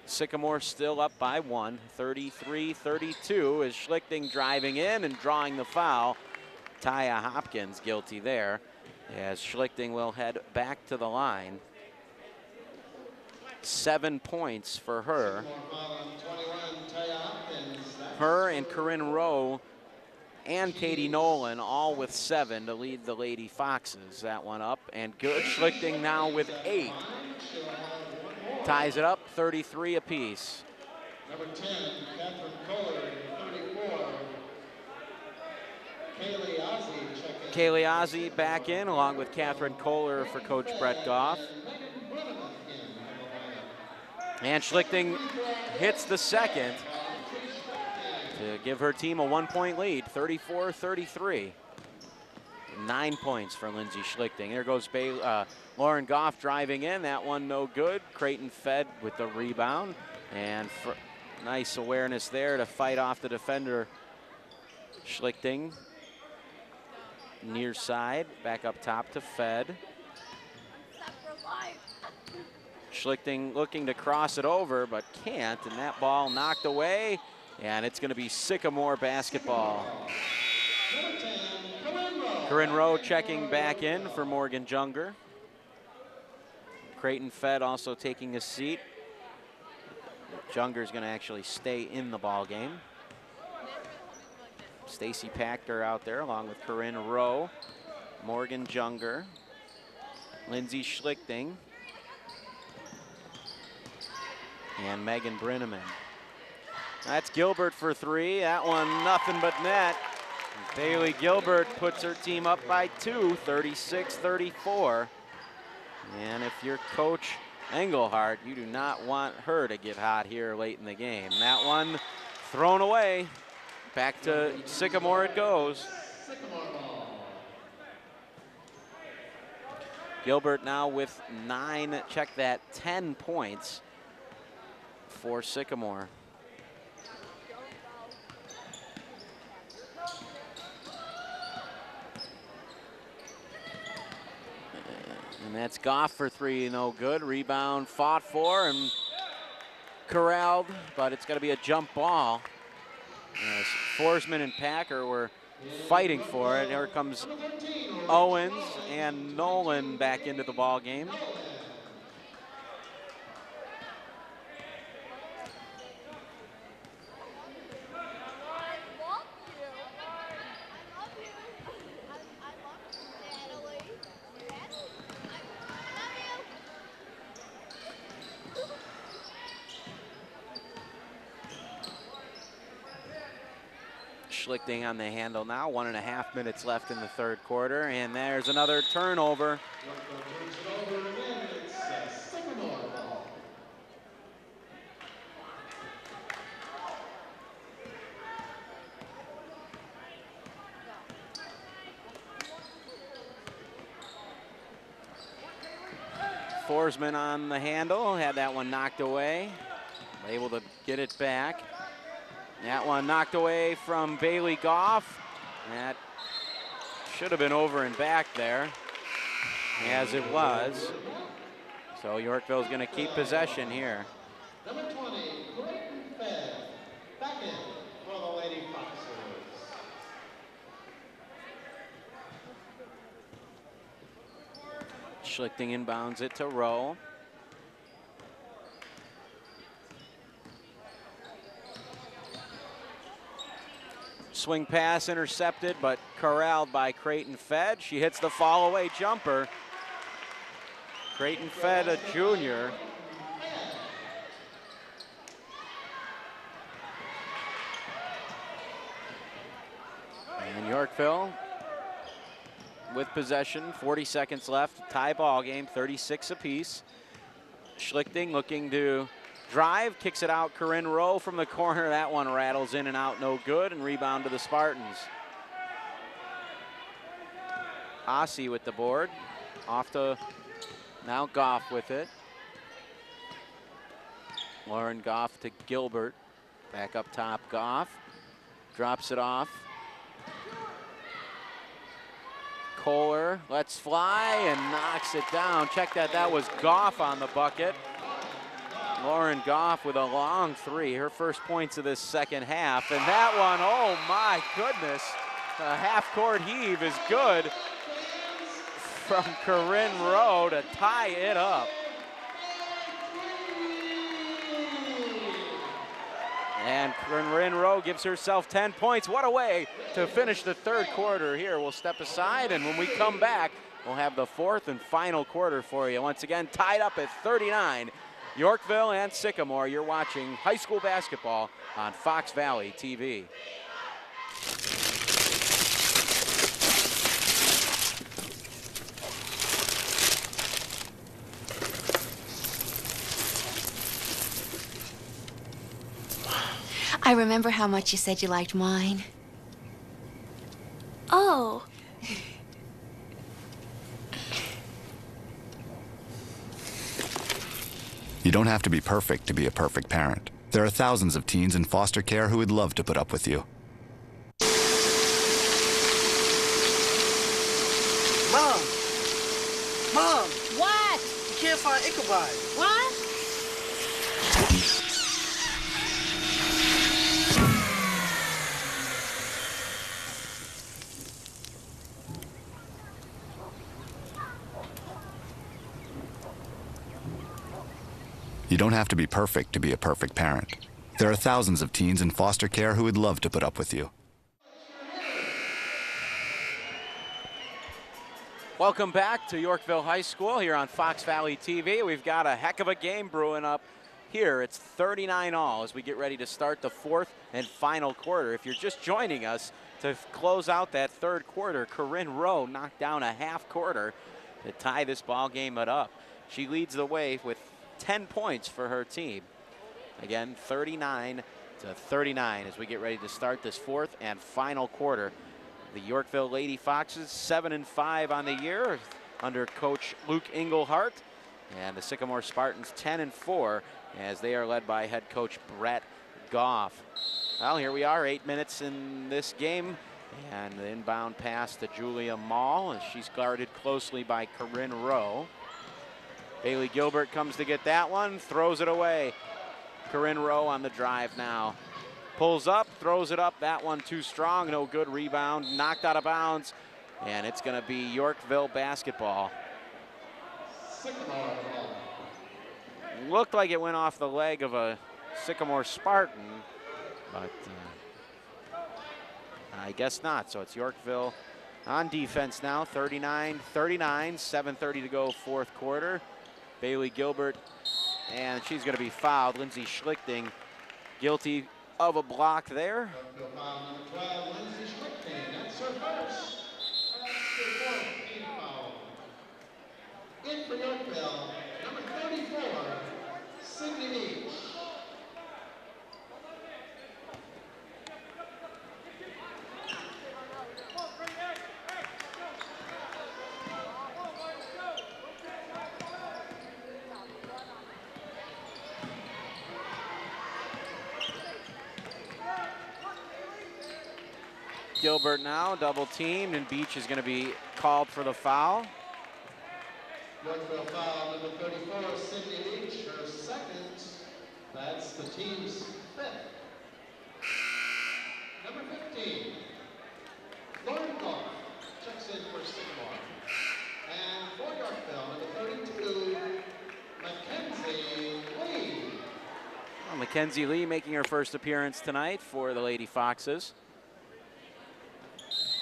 A: Sycamore still up by 1, 33-32, as Schlichting driving in and drawing the foul. Taya Hopkins guilty there, as Schlichting will head back to the line. 7 points for her. Her and Corinne Rowe and Katie Nolan all with 7 to lead the Lady Foxes. That one up and good. Schlichting now with 8. ties it up, 33 apiece.
B: Number 10, Catherine Kohler, 34. Kaylee Ozzie checking.
A: Kaylee Ozzie back in, along with Catherine Kohler for Coach Brett Goff. And Schlichting hits the second to give her team a 1-point lead, 34-33. 9 points for Lindsay Schlichting. There goes Lauren Goff driving in. That one no good. Creighton fed with the rebound. And nice awareness there to fight off the defender. Schlichting near side, back up top to Fed. Schlichting looking to cross it over, but can't, and that ball knocked away, and it's going to be Sycamore basketball. Corinne Rowe checking back in for Morgan Junger. Creighton Fed also taking a seat. Junger's going to actually stay in the ball game. Stacy Pachter out there along with Corinne Rowe, Morgan Junger, Lindsay Schlichting, and Megan Brinneman. That's Gilbert for three. That one nothing but net. Bailey Gilbert puts her team up by 2, 36-34. And if you're Coach Engelhardt, you do not want her to get hot here late in the game. That one thrown away. Back to Sycamore it goes. Gilbert now with 9, check that, 10 points for Sycamore. And that's Goff for three, no good. Rebound fought for and corralled, but it's got to be a jump ball. As Forsman and Packer were fighting for it. Here comes Owens and Nolan back into the ball game. Schlichting on the handle now. 1.5 minutes left in the third quarter, and there's another turnover. Forsman on the handle, had that one knocked away. Able to get it back. That one knocked away from Bailey Goff. That should have been over and back there, as it was. So Yorkville's going to keep possession here.
B: Number 20, Creighton Fed, back in for the Lady Foxes.
A: Schlichting inbounds it to Rowe. Swing pass intercepted, but corralled by Creighton Fed. She hits the fall away jumper. Creighton Fed, a junior. And Yorkville with possession, 40 seconds left, tie ball game, 36 apiece. Schlichting looking to drive, kicks it out, Corinne Rowe from the corner. That one rattles in and out, no good, and rebound to the Spartans. Ossie with the board. Off to now Goff with it. Lauren Goff to Gilbert. Back up top, Goff. Drops it off. Kohler lets fly and knocks it down. Check that, that was Goff on the bucket. Lauren Goff with a long three, her first points of this second half. And that one, oh my goodness, a half-court heave is good from Corinne Rowe to tie it up. And Corinne Rowe gives herself 10 points. What a way to finish the third quarter here. We'll step aside, and when we come back, we'll have the fourth and final quarter for you. Once again, tied up at 39. Yorkville and Sycamore. You're watching high school basketball on Fox Valley TV.
I: I remember how much you said you liked wine.
J: Oh.
K: You don't have to be perfect to be a perfect parent. There are thousands of teens in foster care who would love to put up with you.
L: Mom! Mom!
I: What?
L: You can't find Ichabod.
I: What?
K: You don't have to be perfect to be a perfect parent. There are thousands of teens in foster care who would love to put up with you.
A: Welcome back to Yorkville High School here on Fox Valley TV. We've got a heck of a game brewing up here. It's 39-all as we get ready to start the fourth and final quarter. If you're just joining us to close out that third quarter, Corinne Rowe knocked down a half quarter to tie this ball game up. She leads the way with 10 points for her team. Again, 39-39 as we get ready to start this fourth and final quarter. The Yorkville Lady Foxes 7-5 on the year under coach Luke Englehart, and the Sycamore Spartans 10-4 as they are led by head coach Brett Goff. Well, here we are, 8 minutes in this game, and the inbound pass to Julia Mall, and she's guarded closely by Corinne Rowe. Bailey Gilbert comes to get that one, throws it away. Corinne Rowe on the drive now. Pulls up, throws it up, that one too strong, no good, rebound, knocked out of bounds, and it's gonna be Yorkville basketball. Looked like it went off the leg of a Sycamore Spartan, but I guess not, so it's Yorkville on defense now, 39-39, 7:30 to go fourth quarter. Bailey Gilbert, and she's going to be fouled. Lindsay Schlichting guilty of a block there.
B: In for Yorkville, number 34, Sydney Beach.
A: Gilbert now double teamed, and Beach is going to be called for the foul.
B: Yorkville foul number 34, Sydney Beach, her second. That's the team's fifth. Number 15, Lauren Goff checks in for Sycamore. And for Yorkville, number 32, Mackenzie Lee.
A: Well, Mackenzie Lee making her first appearance tonight for the Lady Foxes.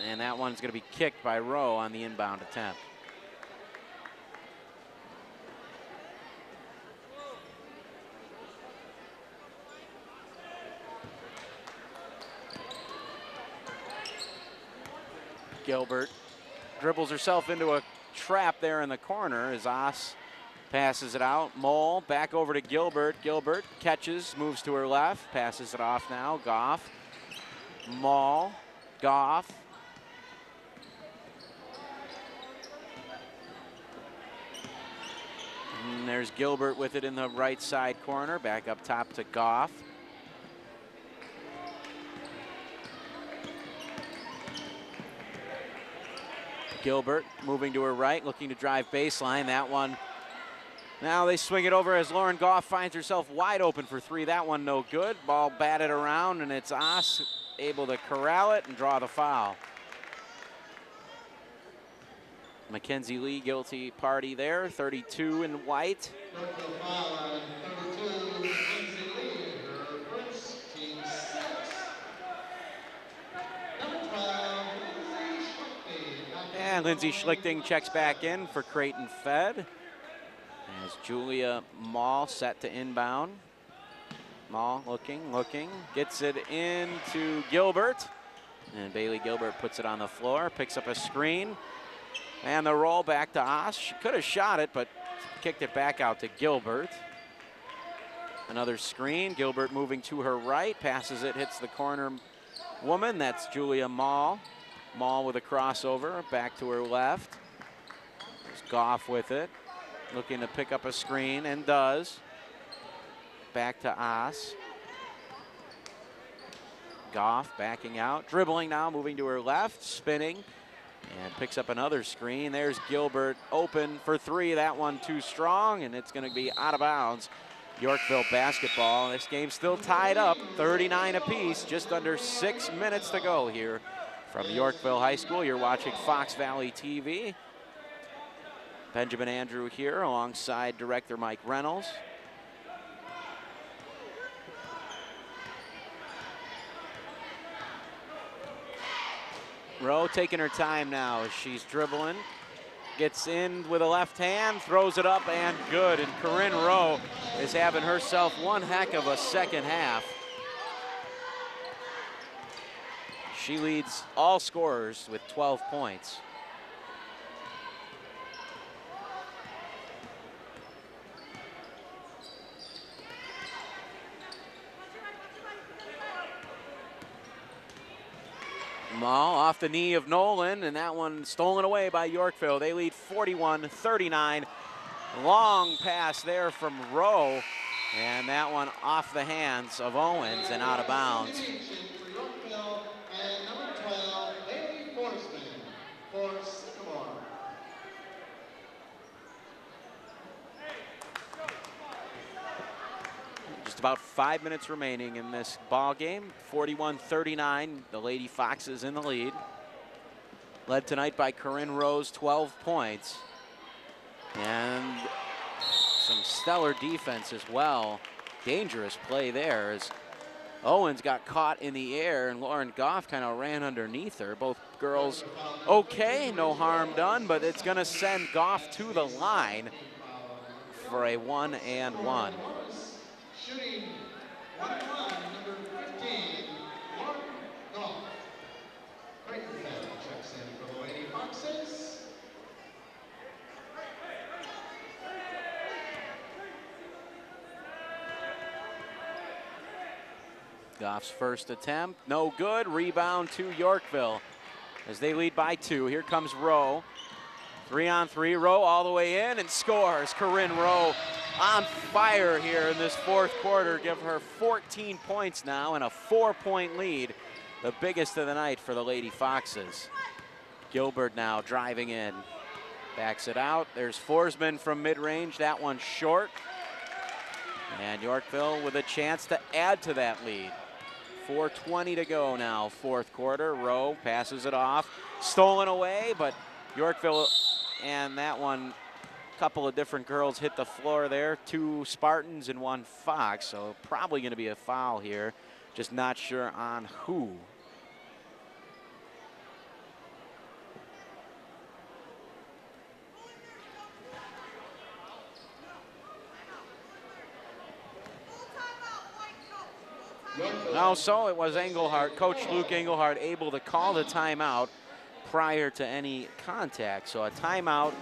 A: And that one's going to be kicked by Rowe on the inbound attempt. Gilbert dribbles herself into a trap there in the corner as Oss passes it out. Mole back over to Gilbert. Gilbert catches, moves to her left, passes it off now. Goff, Mall, Goff. And there's Gilbert with it in the right side corner, back up top to Goff. Gilbert moving to her right, looking to drive baseline. That one, now they swing it over as Lauren Goff finds herself wide open for three. That one no good. Ball batted around, and it's Oss able to corral it and draw the foul. Mackenzie Lee guilty party there, 32 in white. And Lindsay Schlichting checks back in for Creighton Fed. As Julia Mall set to inbound. Mall looking, gets it into Gilbert. And Bailey Gilbert puts it on the floor, picks up a screen. And the roll back to Oss. She could have shot it, but kicked it back out to Gilbert. Another screen, Gilbert moving to her right, passes it, hits the corner woman. That's Julia Mall. Mall with a crossover, back to her left. There's Goff with it, looking to pick up a screen, and does. Back to Oss. Goff backing out, dribbling now, moving to her left, spinning, and picks up another screen. There's Gilbert open for three. That one too strong, and it's going to be out of bounds. Yorkville basketball. This game's still tied up, 39 apiece, just under 6 minutes to go here from Yorkville High School. You're watching Fox Valley TV. Benjamin Andrew here alongside director Mike Reynolds. Rowe taking her time now as she's dribbling. Gets in with a left hand, throws it up, and good. And Corinne Rowe is having herself one heck of a second half. She leads all scorers with 12 points. Mall off the knee of Nolan, and that one stolen away by Yorkville. They lead 41-39. Long pass there from Rowe, and that one off the hands of Owens and out of bounds.
B: And number 12, Bailey Forsman for Sycamore.
A: Just about 5 minutes remaining in this ball game. 41-39, the Lady Foxes in the lead. Led tonight by Corinne Rose, 12 points. And some stellar defense as well. Dangerous play there as Owens got caught in the air and Lauren Goff kind of ran underneath her. Both girls okay, no harm done, but it's going to send Goff to the line for a 1-and-1.
B: Shooting 1-1, number 15, Lauren Goff. Creighton checks in for the Lady Foxes.
A: Goff's first attempt, no good. Rebound to Yorkville as they lead by 2. Here comes Rowe. 3-on-3, Rowe all the way in and scores. Corinne Rowe on fire here in this fourth quarter. Give her 14 points now and a 4-point lead, the biggest of the night for the Lady Foxes. Gilbert now driving in, backs it out. There's Forsman from mid-range, that one short. And Yorkville with a chance to add to that lead. 4:20 to go now, fourth quarter. Rowe passes it off, stolen away, but Yorkville, and that one, a couple of different girls hit the floor there. 2 Spartans and 1 Fox, so probably going to be a foul here. Just not sure on who. No, so it was Engelhardt, Coach Luke Engelhardt, able to call the timeout prior to any contact. So a timeout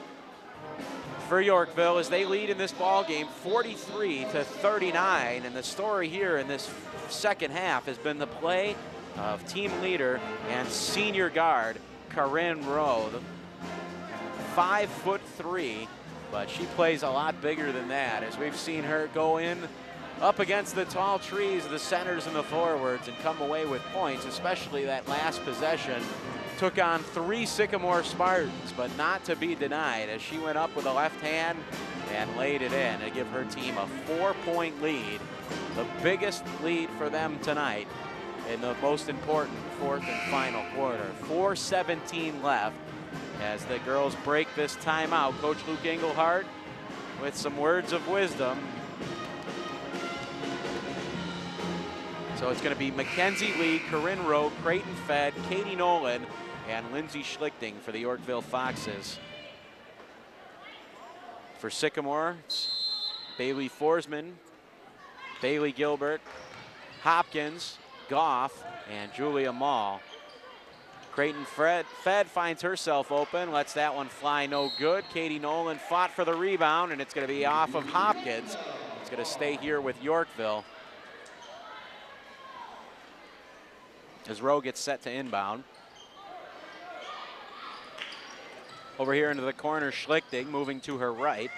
A: for Yorkville as they lead in this ball game 43-39. And the story here in this second half has been the play of team leader and senior guard Corinne Rowe. 5'3", but she plays a lot bigger than that as we've seen her go in up against the tall trees, the centers and the forwards, and come away with points, especially that last possession. Took on 3 Sycamore Spartans, but not to be denied as she went up with a left hand and laid it in to give her team a 4-point lead, the biggest lead for them tonight in the most important fourth and final quarter. 4:17 left as the girls break this timeout. Coach Luke Engelhardt with some words of wisdom. So it's going to be Mackenzie Lee, Corinne Rowe, Creighton Fed, Katie Nolan, and Lindsay Schlichting for the Yorkville Foxes. For Sycamore, it's Bailey Forsman, Bailey Gilbert, Hopkins, Goff, and Julia Mall. Creighton Fed finds herself open, lets that one fly no good. Katie Nolan fought for the rebound, and it's going to be off of Hopkins. It's going to stay here with Yorkville. As Rowe gets set to inbound. Over here into the corner, Schlichting moving to her right.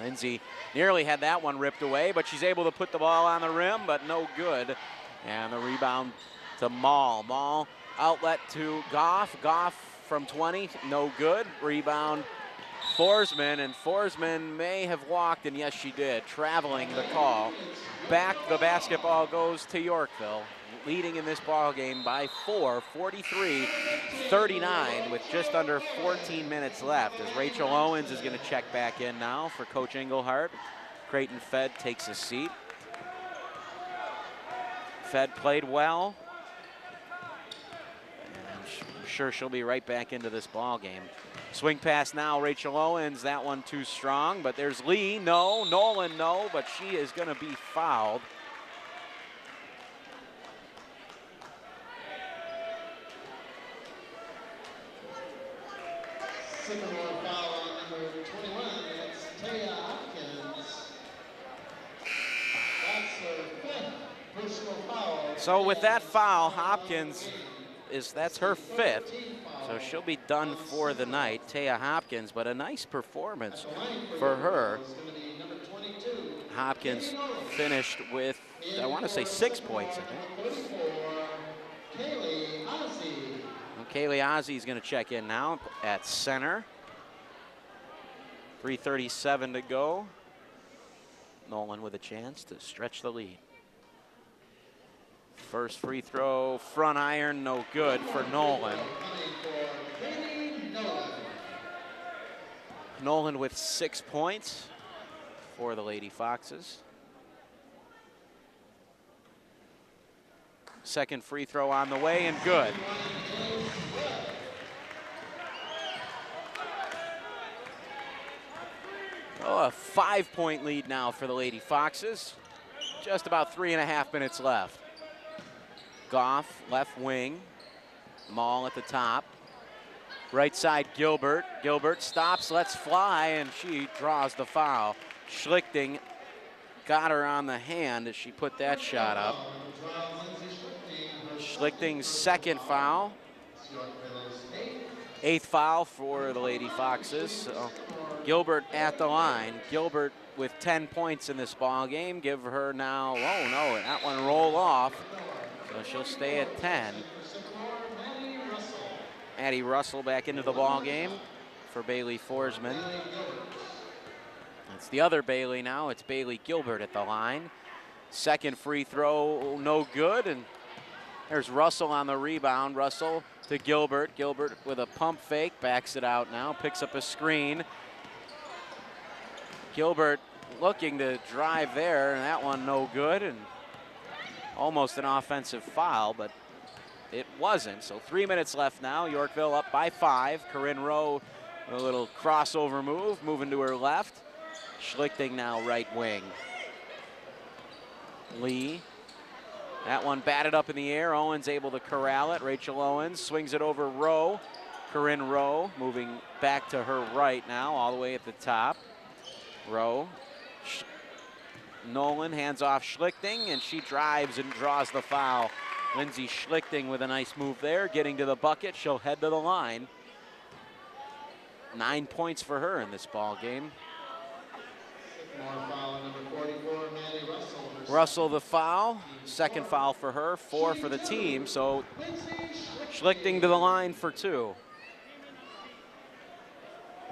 A: Lindsay nearly had that one ripped away, but she's able to put the ball on the rim, but no good. And the rebound to Mall. Mall outlet to Goff. Goff from 20, no good. Rebound Forsman, and Forsman may have walked, and yes, she did. Traveling the call. Back the basketball goes to Yorkville, leading in this ball game by 4, 43-39, with just under 14 minutes left, as Rachel Owens is going to check back in now for Coach Englehart. Creighton Fed takes a seat. Fed played well, and I'm sure she'll be right back into this ball game. Swing pass now, Rachel Owens. That one too strong, but there's Lee. No. Nolan, no, but she is going to be fouled.
B: Sycamore foul on number 21. It's Taya Hopkins. That's her 5th personal foul.
A: So with that foul, Hopkins that's her 5th. So she'll be done for the night, Taya Hopkins, but a nice performance for her. Hopkins finished with, I want to say, 6 points, I think. Kaylee Ozzie is going to check in now at center. 3:37 to go. Nolan with a chance to stretch the lead. First free throw, front iron, no good for Nolan. Nolan with 6 points for the Lady Foxes. Second free throw on the way and good. Oh, a 5-point lead now for the Lady Foxes. Just about 3.5 minutes left. Goff, left wing. Mall at the top. Right side, Gilbert. Gilbert stops, lets fly, and she draws the foul. Schlichting got her on the hand as she put that shot up. Schlichting's second foul. 8th foul for the Lady Foxes. So Gilbert at the line. Gilbert with 10 points in this ball game. Give her now, oh no, that one roll off. So she'll stay at 10. Maddie Russell back into the ball game for Bailey Forsman. It's the other Bailey now. It's Bailey Gilbert at the line. Second free throw, no good. And there's Russell on the rebound. Russell to Gilbert. Gilbert with a pump fake, backs it out now, picks up a screen. Gilbert looking to drive there, and that one no good, and almost an offensive foul, but it wasn't. So 3 minutes left now. Yorkville up by 5. Corinne Rowe, a little crossover move, moving to her left. Schlichting now right wing. Lee. That one batted up in the air. Owens able to corral it. Rachel Owens swings it over Rowe. Corinne Rowe moving back to her right now, all the way at the top. Rowe. Nolan hands off Schlichting, and she drives and draws the foul. Lindsay Schlichting with a nice move there, getting to the bucket. She'll head to the line. 9 points for her in this ball game. Russell the foul, second foul for her, 4 for the team, so Schlichting to the line for 2.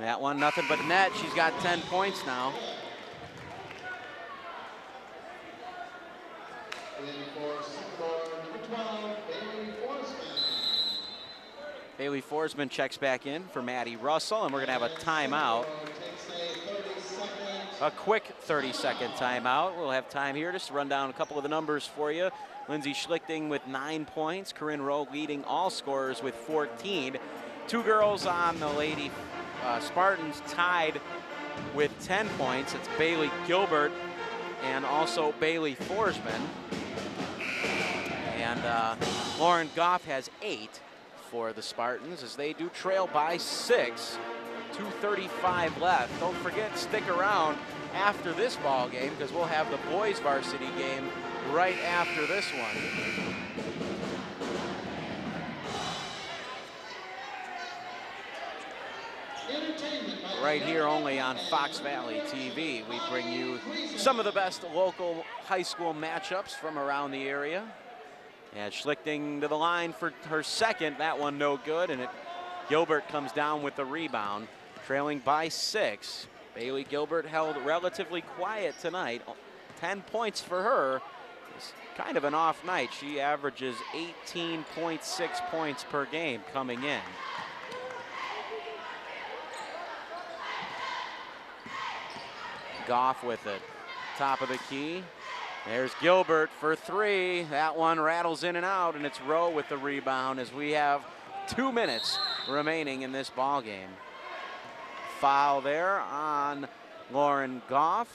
A: That one, nothing but net. She's got 10 points now. Bailey Forsman checks back in for Maddie Russell, and we're going to have a timeout. A quick 30-second timeout. We'll have time here just to run down a couple of the numbers for you. Lindsay Schlichting with 9 points. Corinne Rowe leading all scorers with 14. 2 girls on the Lady Spartans tied with 10 points. It's Bailey Gilbert and also Bailey Forsman. And Lauren Goff has 8 for the Spartans as they do trail by 6. 2:35 left. Don't forget, stick around after this ball game because we'll have the boys varsity game right after this one. Right here only on Fox Valley TV, we bring you some of the best local high school matchups from around the area. And Schlichting to the line for her second. That one no good, and Gilbert comes down with the rebound, trailing by 6. Bailey Gilbert held relatively quiet tonight. 10 points for her. It's kind of an off night. She averages 18.6 points per game coming in. Goff with it, top of the key. There's Gilbert for 3. That one rattles in and out, and it's Rowe with the rebound as we have 2 minutes remaining in this ball game. Foul there on Lauren Goff.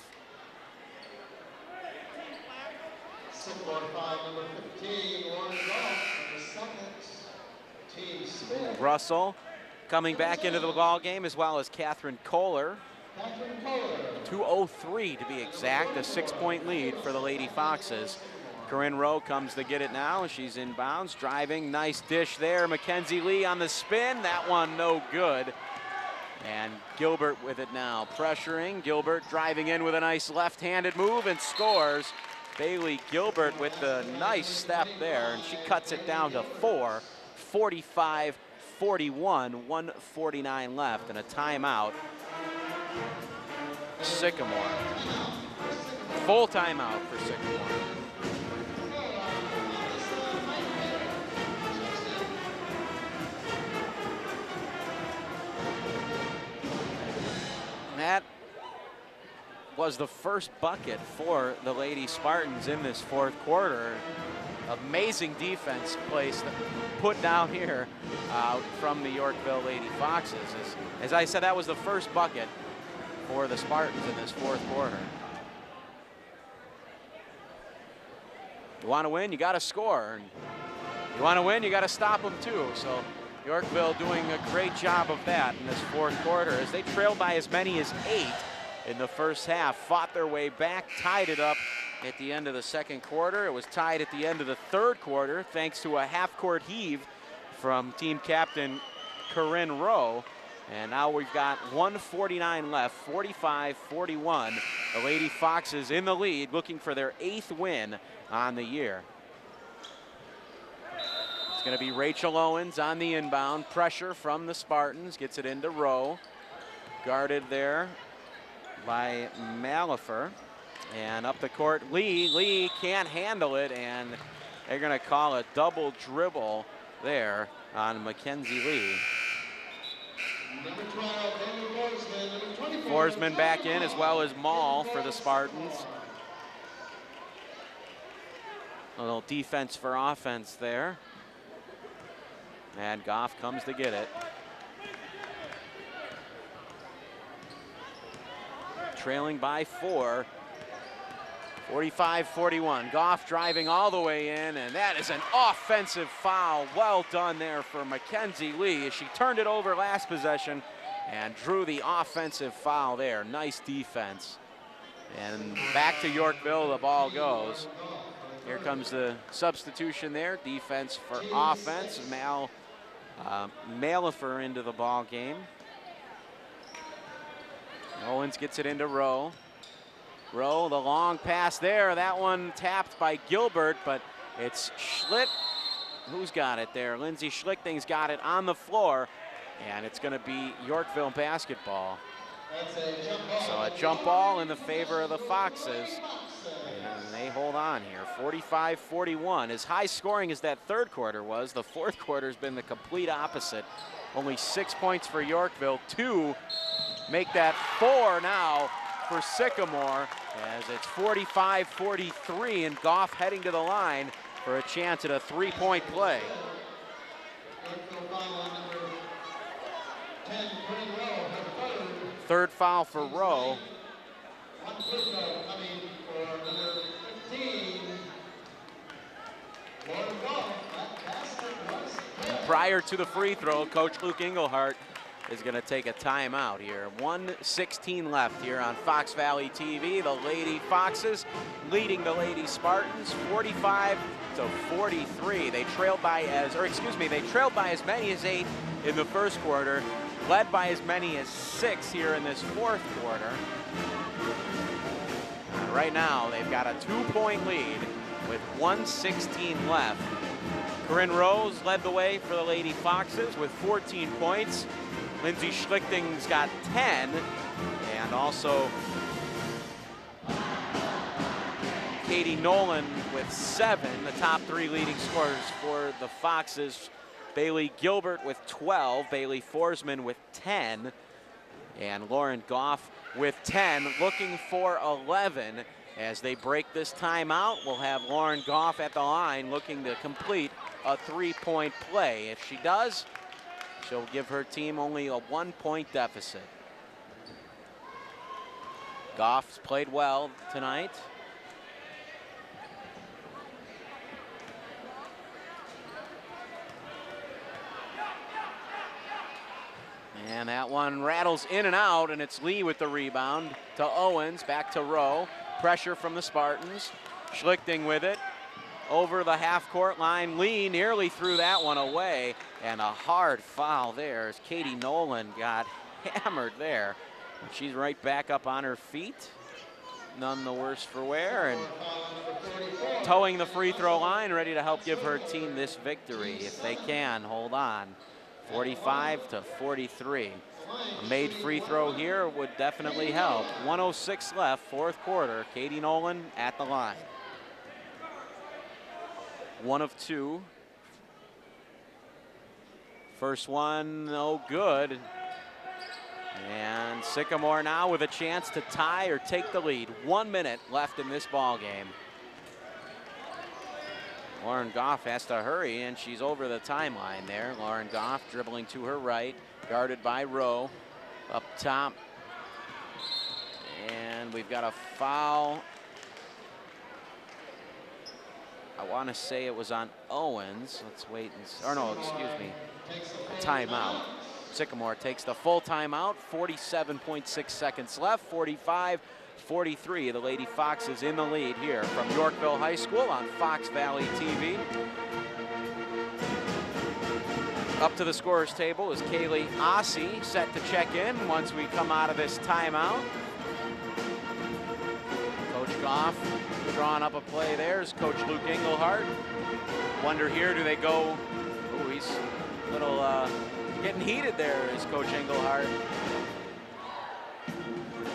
B: Sycamore 5, number 15, Lauren Goff, number 2, Team Smith.
A: Russell coming back into the ball game, as well as Catherine Kohler. 2:03 to be exact, a 6-point lead for the Lady Foxes. Corinne Rowe comes to get it now. She's inbounds, driving, nice dish there. Mackenzie Lee on the spin, that one no good. And Gilbert with it now, pressuring. Gilbert driving in with a nice left-handed move and scores. Bailey Gilbert with the nice step there, and she cuts it down to 4. 45-41, 1:49 left, and a timeout. Sycamore. Full timeout for Sycamore. That was the first bucket for the Lady Spartans in this fourth quarter. Amazing defense put down here from the Yorkville Lady Foxes. As I said, that was the first bucket for the Spartans in this fourth quarter. You want to win, you got to score. And you want to win, you got to stop them too. So Yorkville doing a great job of that in this fourth quarter as they trailed by as many as 8 in the first half, fought their way back, tied it up at the end of the second quarter. It was tied at the end of the third quarter thanks to a half-court heave from team captain Corinne Rowe. And now we've got 1:49 left, 45-41. The Lady Foxes in the lead, looking for their 8th win on the year. It's going to be Rachel Owens on the inbound. Pressure from the Spartans, gets it into Rowe. Guarded there by Malifer. And up the court, Lee can't handle it, and they're going to call a double dribble there on Mackenzie Lee.
B: Number 12, Forsman.
A: Forsman back in, as well as Maul for the Spartans. A little defense for offense there. And Goff comes to get it. Trailing by 4. 45-41. Goff driving all the way in, and that is an offensive foul. Well done there for Mackenzie Lee as she turned it over last possession and drew the offensive foul there. Nice defense. And back to Yorkville, the ball goes. Here comes the substitution there. Defense for offense. Malifer into the ball game. Owens gets it into Rowe. Rowe, the long pass there. That one tapped by Gilbert, but it's Schlitt. Who's got it there? Lindsay Schlichting's got it on the floor, and it's going to be Yorkville basketball. So a jump ball in the favor of the Foxes, and they hold on here. 45-41. As high scoring as that third quarter was, the fourth quarter has been the complete opposite. Only 6 points for Yorkville, 2 make that 4 now for Sycamore, as it's 45-43, and Goff heading to the line for a chance at a 3-point play. Third foul for Rowe.
B: One free throw coming for number 15. Lauren Goff. That basket was good.
A: Prior to the free throw, Coach Luke Englehart is going to take a timeout here. 1:16 left here on Fox Valley TV. The Lady Foxes leading the Lady Spartans 45-43. They trailed by as many as 8 in the first quarter, led by as many as 6 here in this fourth quarter. Right now, they've got a 2-point lead with 1:16 left. Corinne Rose led the way for the Lady Foxes with 14 points. Lindsay Schlichting's got 10, and also Katie Nolan with 7, the top 3 leading scorers for the Foxes. Bailey Gilbert with 12, Bailey Forsman with 10, and Lauren Goff with 10, looking for 11. As they break this timeout, we'll have Lauren Goff at the line looking to complete a 3-point play. If she does, she'll give her team only a 1-point deficit. Goff's played well tonight. And that one rattles in and out, and it's Lee with the rebound to Owens, back to Rowe. Pressure from the Spartans. Schlichting with it. Over the half-court line. Lee nearly threw that one away. And a hard foul there as Katie Nolan got hammered there. She's right back up on her feet. None the worse for wear. And towing the free throw line, ready to help give her team this victory if they can hold on. 45-43. A made free throw here would definitely help. 1:06 left, fourth quarter. Katie Nolan at the line. 1 of 2. First one, no good. And Sycamore now with a chance to tie or take the lead. 1 minute left in this ball game. Lauren Goff has to hurry, and she's over the timeline there. Lauren Goff dribbling to her right, guarded by Rowe. Up top. And we've got a foul. I want to say it was on Owens. Let's wait and see. Or no, excuse me. A timeout. Sycamore takes the full timeout. 47.6 seconds left. 45-43. The Lady Foxes in the lead here from Yorkville High School on Fox Valley TV. Up to the scorer's table is Kaylee Ossie, set to check in once we come out of this timeout. Coach Goff drawing up a play there is Coach Luke Englehart. Wonder here, do they go, oh, he's a little getting heated there is Coach Englehart.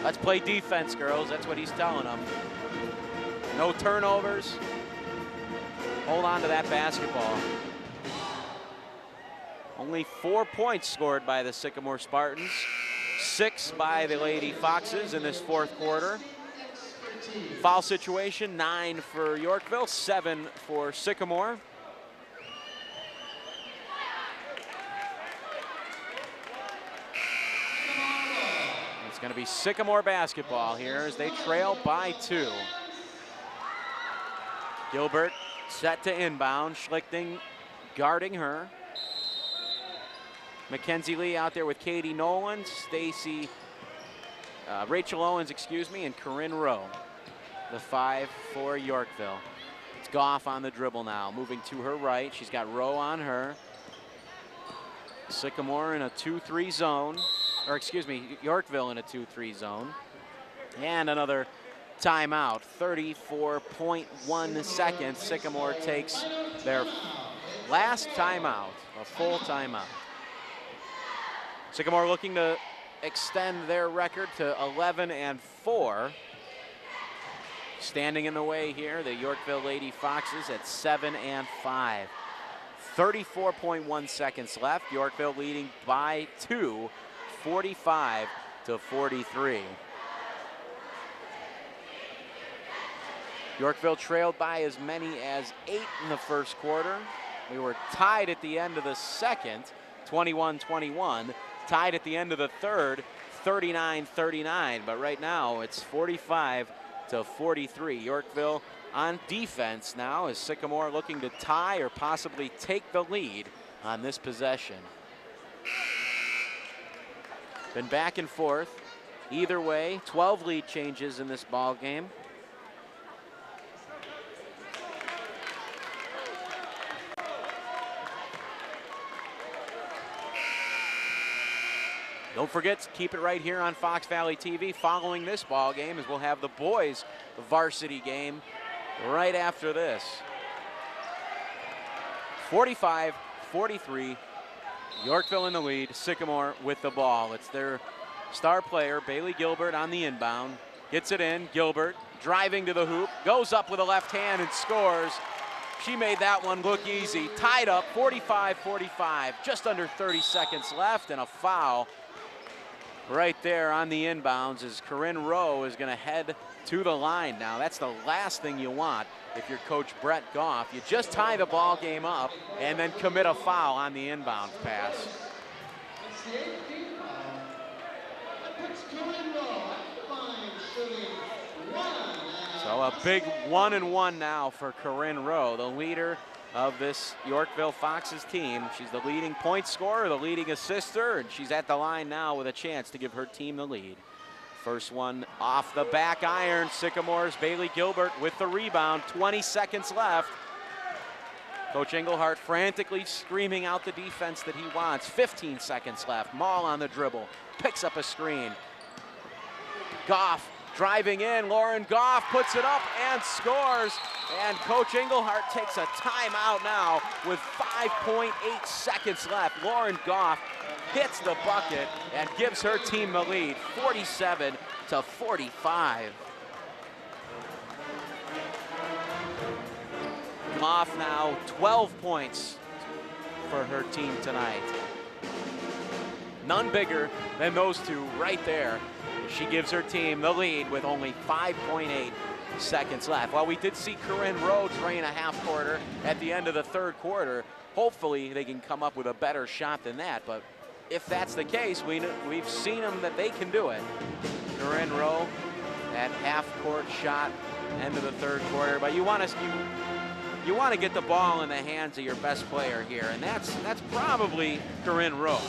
A: Let's play defense, girls. That's what he's telling them. No turnovers. Hold on to that basketball. Only 4 points scored by the Sycamore Spartans. 6 by the Lady Foxes in this fourth quarter. Foul situation, 9 for Yorkville, 7 for Sycamore. It's going to be Sycamore basketball here as they trail by 2. Gilbert set to inbound. Schlichting guarding her. Mackenzie Lee out there with Katie Nolan, Rachel Owens, excuse me, and Corinne Rowe. The 5 for Yorkville. It's Goff on the dribble now, moving to her right. She's got Rowe on her. Sycamore in a 2-3 zone, or excuse me, Yorkville in a 2-3 zone. And another timeout, 34.1 seconds. Sycamore takes their last timeout, a full timeout. Sycamore looking to extend their record to 11-4. Standing in the way here, the Yorkville Lady Foxes at 7-5. 34.1 seconds left. Yorkville leading by 2, 45-43. Yorkville trailed by as many as 8 in the first quarter. We were tied at the end of the second, 21-21. Tied at the end of the third, 39-39, but right now it's 45-43. Yorkville on defense now as Sycamore looking to tie or possibly take the lead on this possession. Been back and forth. Either way, 12 lead changes in this ball game. Don't forget to keep it right here on Fox Valley TV following this ball game, as we'll have the boys varsity game right after this. 45-43, Yorkville in the lead, Sycamore with the ball. It's their star player, Bailey Gilbert, on the inbound. Gets it in, Gilbert driving to the hoop, goes up with a left hand and scores. She made that one look easy. Tied up 45-45, just under 30 seconds left, and a foul right there on the inbounds as Corinne Rowe is going to head to the line now. That's the last thing you want if you're Coach Brett Goff. You just tie the ball game up and then commit a foul on the inbound pass. So a big 1-and-1 now for Corinne Rowe, the leader of this Yorkville Foxes team. She's the leading point scorer, the leading assister, and she's at the line now with a chance to give her team the lead. First one off the back iron. Sycamore's Bailey Gilbert with the rebound. 20 seconds left. Coach Engelhardt frantically screaming out the defense that he wants. 15 seconds left. Maul on the dribble. Picks up a screen. Goff driving in. Lauren Goff puts it up and scores. And Coach Engelhardt takes a timeout now with 5.8 seconds left. Lauren Goff hits the bucket and gives her team the lead, 47-45. Goff now 12 points for her team tonight. None bigger than those two right there. She gives her team the lead with only 5.8 seconds left. While we did see Corinne Rowe drain a half quarter at the end of the third quarter, hopefully they can come up with a better shot than that. But if that's the case, we've seen them that they can do it. Corinne Rowe, that half-court shot, end of the third quarter. But you want to get the ball in the hands of your best player here, and that's probably Corinne Rowe.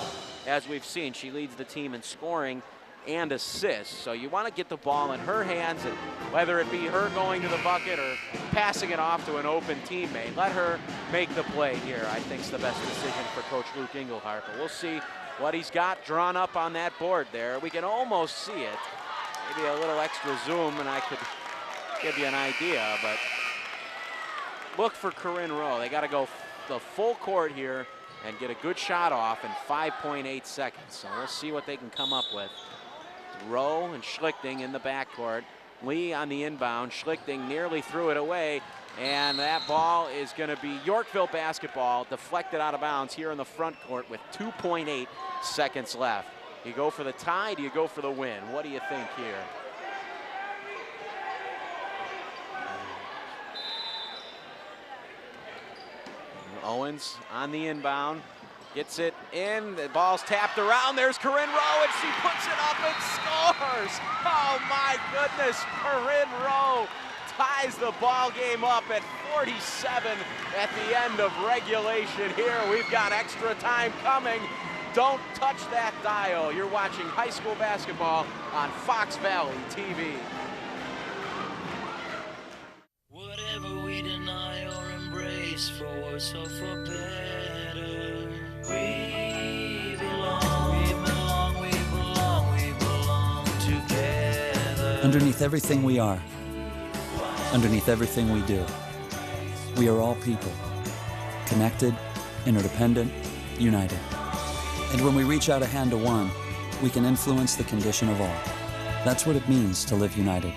A: As we've seen, she leads the team in scoring and assists. So you want to get the ball in her hands, and whether it be her going to the bucket or passing it off to an open teammate, let her make the play here. I think it's the best decision for Coach Luke Engelhardt. But we'll see what he's got drawn up on that board there. We can almost see it. Maybe a little extra zoom and I could give you an idea, but look for Corinne Rowe. They got to go the full court here and get a good shot off in 5.8 seconds. So we'll see what they can come up with. Rowe and Schlichting in the backcourt. Lee on the inbound. Schlichting nearly threw it away, and that ball is going to be Yorkville basketball, deflected out of bounds here in the front court with 2.8 seconds left. Do you go for the tie? Do you go for the win? What do you think here? Owens on the inbound. Gets it in, the ball's tapped around, there's Corinne Rowe, and she puts it up and scores! Oh my goodness, Corinne Rowe ties the ball game up at 47 at the end of regulation here. We've got extra time coming. Don't touch that dial. You're watching high school basketball on Fox Valley TV.
J: Whatever we deny or embrace, for worse or for better, we belong together.
M: Underneath everything we are, underneath everything we do, we are all people, connected, interdependent, united. And when we reach out a hand to one, we can influence the condition of all. That's what it means to live united.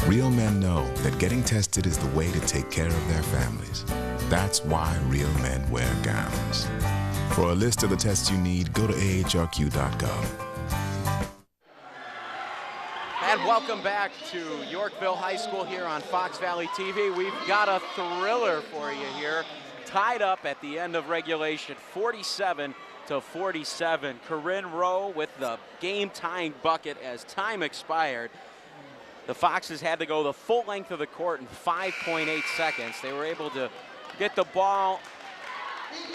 N: Real men know know that getting tested is the way to take care of their families. That's why real men wear gowns. For a list of the tests you need, go to ahrq.gov.
A: And welcome back to Yorkville High School here on Fox Valley TV. We've got a thriller for you here. Tied up at the end of regulation, 47-47. Corinne Rowe with the game-tying bucket as time expired. The Foxes had to go the full length of the court in 5.8 seconds. They were able to get the ball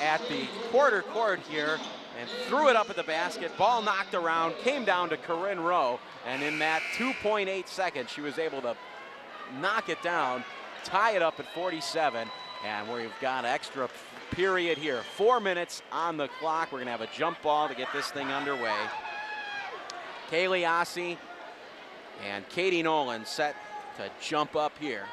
A: at the quarter court here and threw it up at the basket. Ball knocked around, came down to Corinne Rowe, and in that 2.8 seconds, she was able to knock it down, tie it up at 47, and we've got extra period here. 4 minutes on the clock. We're gonna have a jump ball to get this thing underway. Kaylee Ossie and Katie Nolan set to jump up here.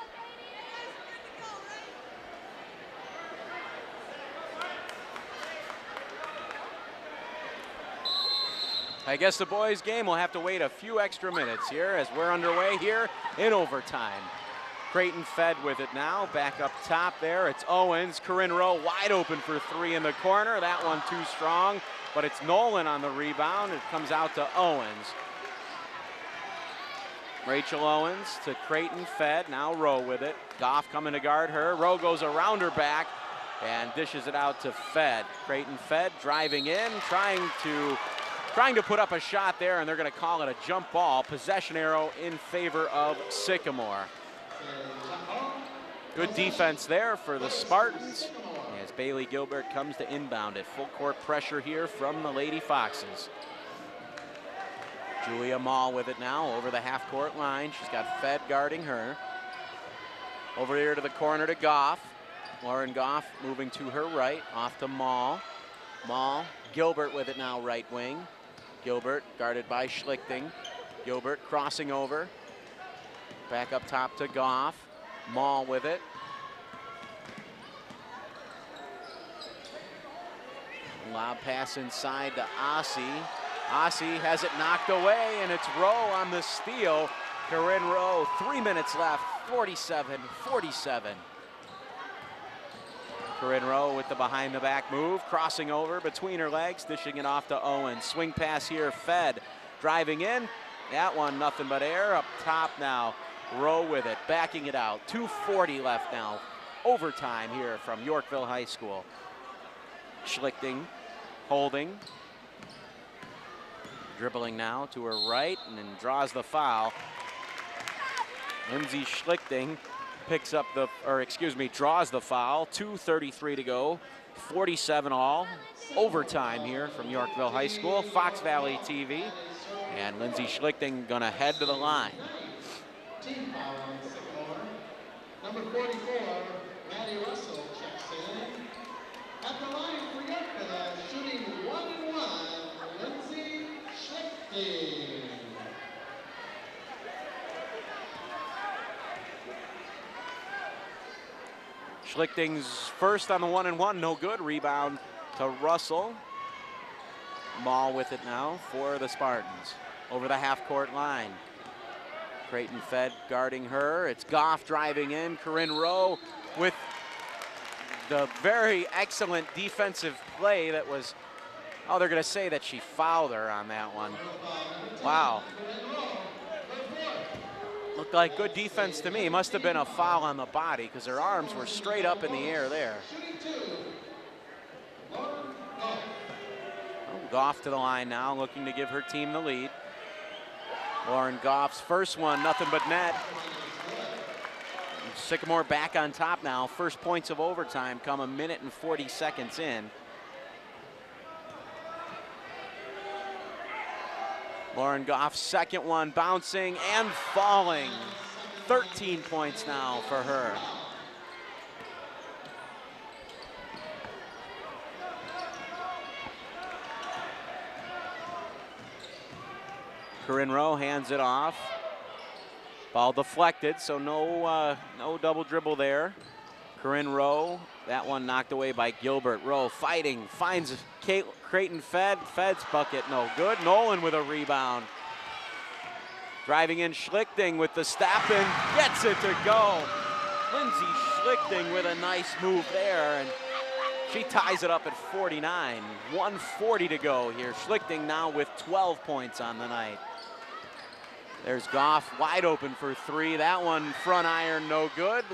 A: I guess the boys' game will have to wait a few extra minutes here as we're underway here in overtime. Creighton Fed with it now, back up top there. It's Owens, Corinne Rowe wide open for three in the corner. That one too strong, but it's Nolan on the rebound. It comes out to Owens. Rachel Owens to Creighton Fed, now Rowe with it. Goff coming to guard her. Rowe goes around her back and dishes it out to Fed. Creighton Fed driving in, trying to put up a shot there, and they're going to call it a jump ball. Possession arrow in favor of Sycamore. Good defense there for the Spartans as Bailey Gilbert comes to inbound it. Full court pressure here from the Lady Foxes. Julia Mall with it now over the half-court line. She's got Fed guarding her. Over here to the corner to Goff. Lauren Goff moving to her right, off to Mall. Mall, Gilbert with it now, right wing. Gilbert guarded by Schlichting. Gilbert crossing over. Back up top to Goff. Mall with it. Lob pass inside to Ossie. Ossie has it knocked away, and it's Rowe on the steal. Corinne Rowe, 3 minutes left, 47-47. Corinne Rowe with the behind-the-back move, crossing over between her legs, dishing it off to Owens. Swing pass here, Fed driving in. That one, nothing but air. Up top now, Rowe with it, backing it out. 2:40 left now. Overtime here from Yorkville High School. Schlichting holding. Dribbling now to her right and then draws the foul. Lindsay Schlichting picks up the, draws the foul. 2:33 to go, 47 all. Overtime here from Yorkville High School, Fox Valley TV. And Lindsay Schlichting gonna head to the line.
B: Team foul on Sycamore. Number 44, Maddie Russell checks in. At the line for Yorkville, shooting 1-1, Lindsay Schlichting.
A: Schlichting's first on the 1-and-1, no good. Rebound to Russell. Mall with it now for the Spartans. Over the half-court line. Creighton Fed guarding her. It's Goff driving in. Corinne Rowe with the very excellent defensive play that was, oh, they're going to say that she fouled her on that one. Wow. Looked like good defense to me. Must have been a foul on the body because her arms were straight up in the air there. Oh, Goff to the line now, looking to give her team the lead. Lauren Goff's first one, nothing but net. Sycamore back on top now. First points of overtime come 1 minute and 40 seconds in. Lauren Goff's second one, bouncing and falling. 13 points now for her. Corinne Rowe hands it off. Ball deflected, so no double dribble there. Corinne Rowe, that one knocked away by Gilbert. Rowe fighting, finds Creighton Fed. Fed's bucket, no good. Nolan with a rebound. Driving in Schlichting with the stop and gets it to go. Lindsay Schlichting with a nice move there, and she ties it up at 49. 1:40 to go here. Schlichting now with 12 points on the night. There's Goff wide open for three. That one front iron no good.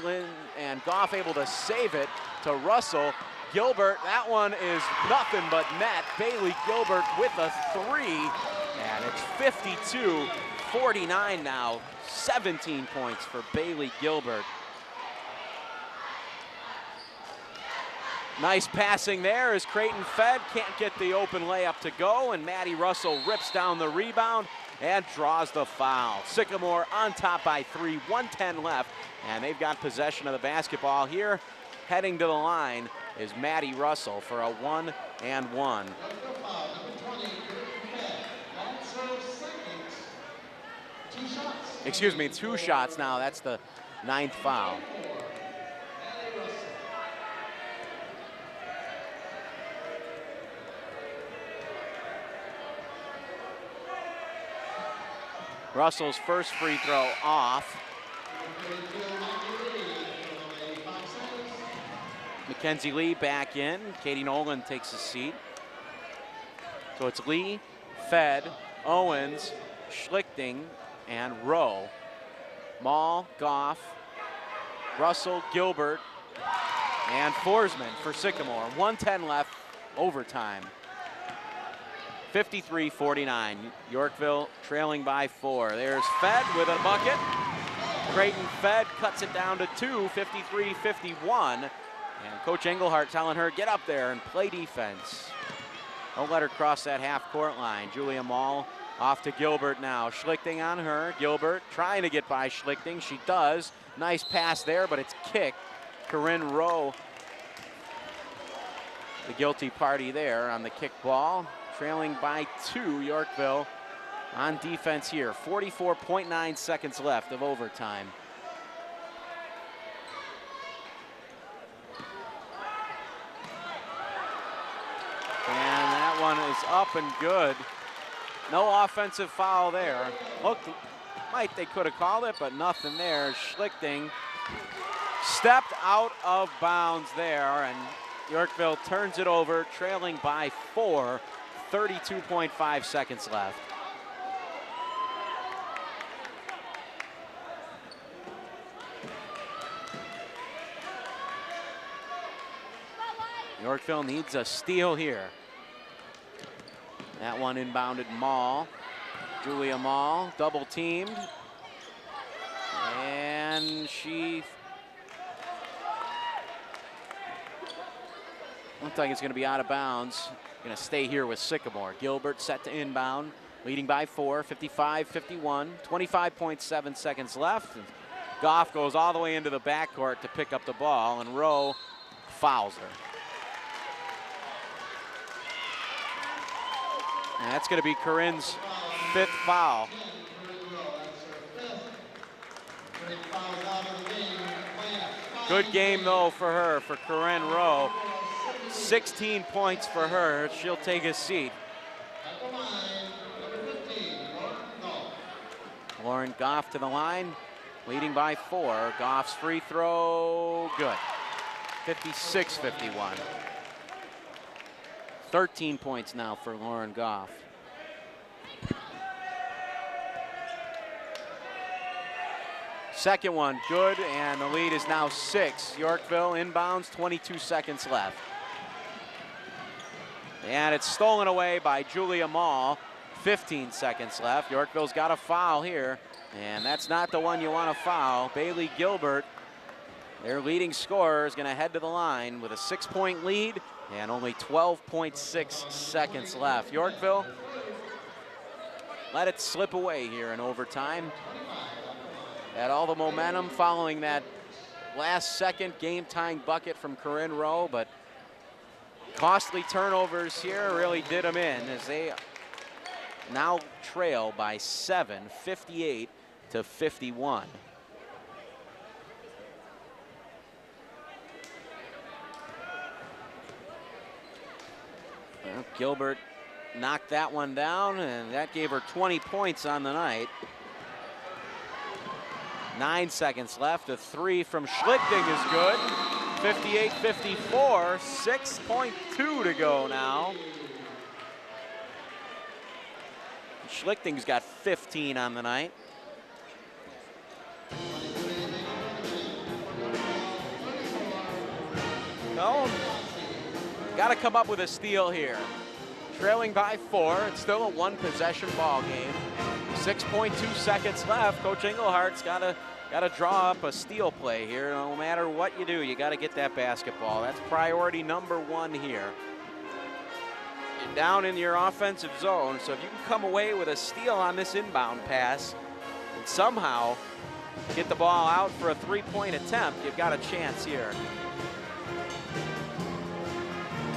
A: And Goff able to save it to Russell. Gilbert, that one is nothing but net. Bailey Gilbert with a three. And it's 52-49 now. 17 points for Bailey Gilbert. Nice passing there as Creighton Fed can't get the open layup to go, and Maddie Russell rips down the rebound and draws the foul. Sycamore on top by three, 1:10 left, and they've got possession of the basketball here. Heading to the line is Maddie Russell for a 1-and-1. Excuse me, 2 shots now. That's the 9th foul. Russell's first free throw off. Mackenzie Lee back in. Katie Nolan takes a seat. So it's Lee, Fed, Owens, Schlichting, and Rowe. Mall, Goff, Russell, Gilbert, and Forsman for Sycamore. 1:10 left, overtime. 53-49, Yorkville trailing by 4. There's Fed with a bucket. Creighton Fed cuts it down to 2, 53-51. And Coach Engelhardt telling her, get up there and play defense. Don't let her cross that half-court line. Julia Mall off to Gilbert now. Schlichting on her. Gilbert trying to get by Schlichting. She does. Nice pass there, but it's kicked. Corinne Rowe, the guilty party there on the kick ball. Trailing by 2, Yorkville on defense here. 44.9 seconds left of overtime. And that one is up and good. No offensive foul there. Looked like they could have called it, but nothing there. Schlichting stepped out of bounds there, and Yorkville turns it over, trailing by 4. 32.5 seconds left. Yorkville needs a steal here. That one inbounded Mall. Julia Mall double teamed. And she looks like it's going to be out of bounds. Going to stay here with Sycamore. Gilbert set to inbound, leading by 4, 55-51, 25.7 seconds left. And Goff goes all the way into the backcourt to pick up the ball, and Rowe fouls her. And that's going to be Corinne's 5th foul. Good game, though, for her, for Corinne Rowe. 16 points for her. She'll take a seat. Lauren Goff to the line, leading by 4. Goff's free throw, good. 56-51. 13 points now for Lauren Goff. Second one, good, and the lead is now 6. Yorkville inbounds, 22 seconds left. And it's stolen away by Julia Mall. 15 seconds left. Yorkville's got a foul here, and that's not the one you want to foul. Bailey Gilbert, their leading scorer, is going to head to the line with a 6-point lead and only 12.6 seconds left. Yorkville let it slip away here in overtime. Had all the momentum following that last-second game-tying bucket from Corinne Rowe, but costly turnovers here really did them in as they now trail by 7, 58-51. Well, Gilbert knocked that one down, and that gave her 20 points on the night. 9 seconds left. A three from Schlichting is good. 58-54, 6.2 to go now. Schlichting's got 15 on the night. No, got to come up with a steal here. Trailing by 4, it's still a one-possession ball game. 6.2 seconds left. Coach Englehart's got to draw up a steal play here. No matter what you do, you got to get that basketball. That's priority number 1 here. You're down in your offensive zone, so if you can come away with a steal on this inbound pass and somehow get the ball out for a three-point attempt, you've got a chance here.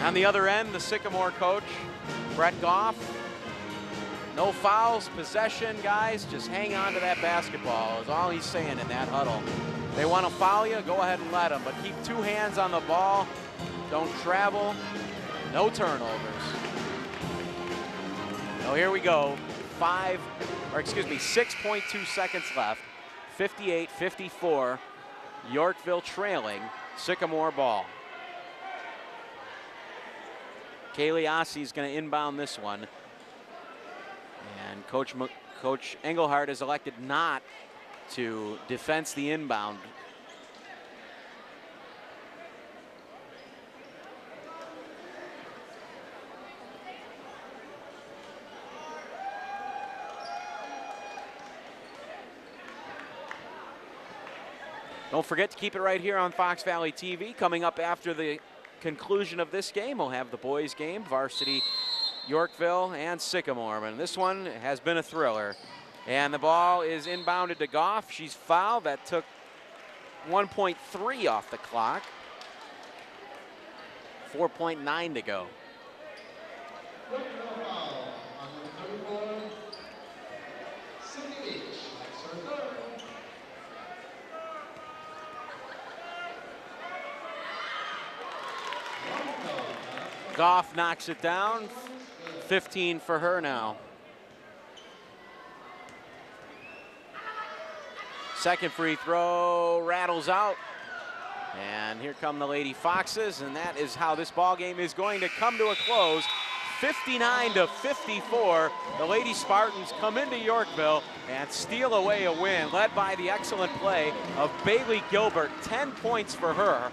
A: On the other end, the Sycamore coach, Brett Goff. No fouls, possession, guys. Just hang on to that basketball is all he's saying in that huddle. They want to foul you, go ahead and let them, but keep 2 hands on the ball. Don't travel. No turnovers. So here we go. 6.2 seconds left. 58-54. Yorkville trailing. Sycamore ball. Kaylee Ossie is going to inbound this one. And Coach Engelhardt has elected not to defense the inbound. Don't forget to keep it right here on Fox Valley TV. Coming up after the conclusion of this game, we'll have the boys game, varsity Yorkville and Sycamore. And this one has been a thriller. And the ball is inbounded to Goff. She's fouled. That took 1.3 off the clock. 4.9 to go. Goff knocks it down. 15 for her now. Second free throw rattles out. And here come the Lady Foxes, and that is how this ball game is going to come to a close. 59-54. The Lady Spartans come into Yorkville and steal away a win, led by the excellent play of Bailey Gilbert. 10 points for her.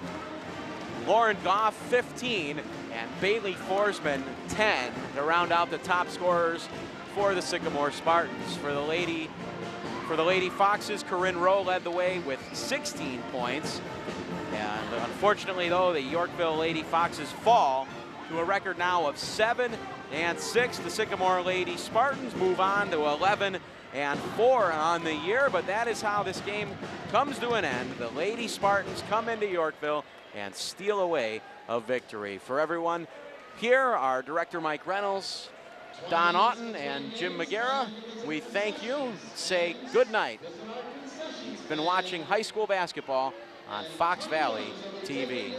A: Lauren Goff, 15. And Bailey Forsman, 10, to round out the top scorers for the Sycamore Spartans. For the Lady Foxes, Corinne Rowe led the way with 16 points. And unfortunately, though, the Yorkville Lady Foxes fall to a record now of 7-6. The Sycamore Lady Spartans move on to 11-4 on the year, but that is how this game comes to an end. The Lady Spartans come into Yorkville and steal away a victory. For everyone here, our director Mike Reynolds, Don Oughton, and Jim McGarrah, we thank you. Say good night. You've been watching high school basketball on Fox Valley TV.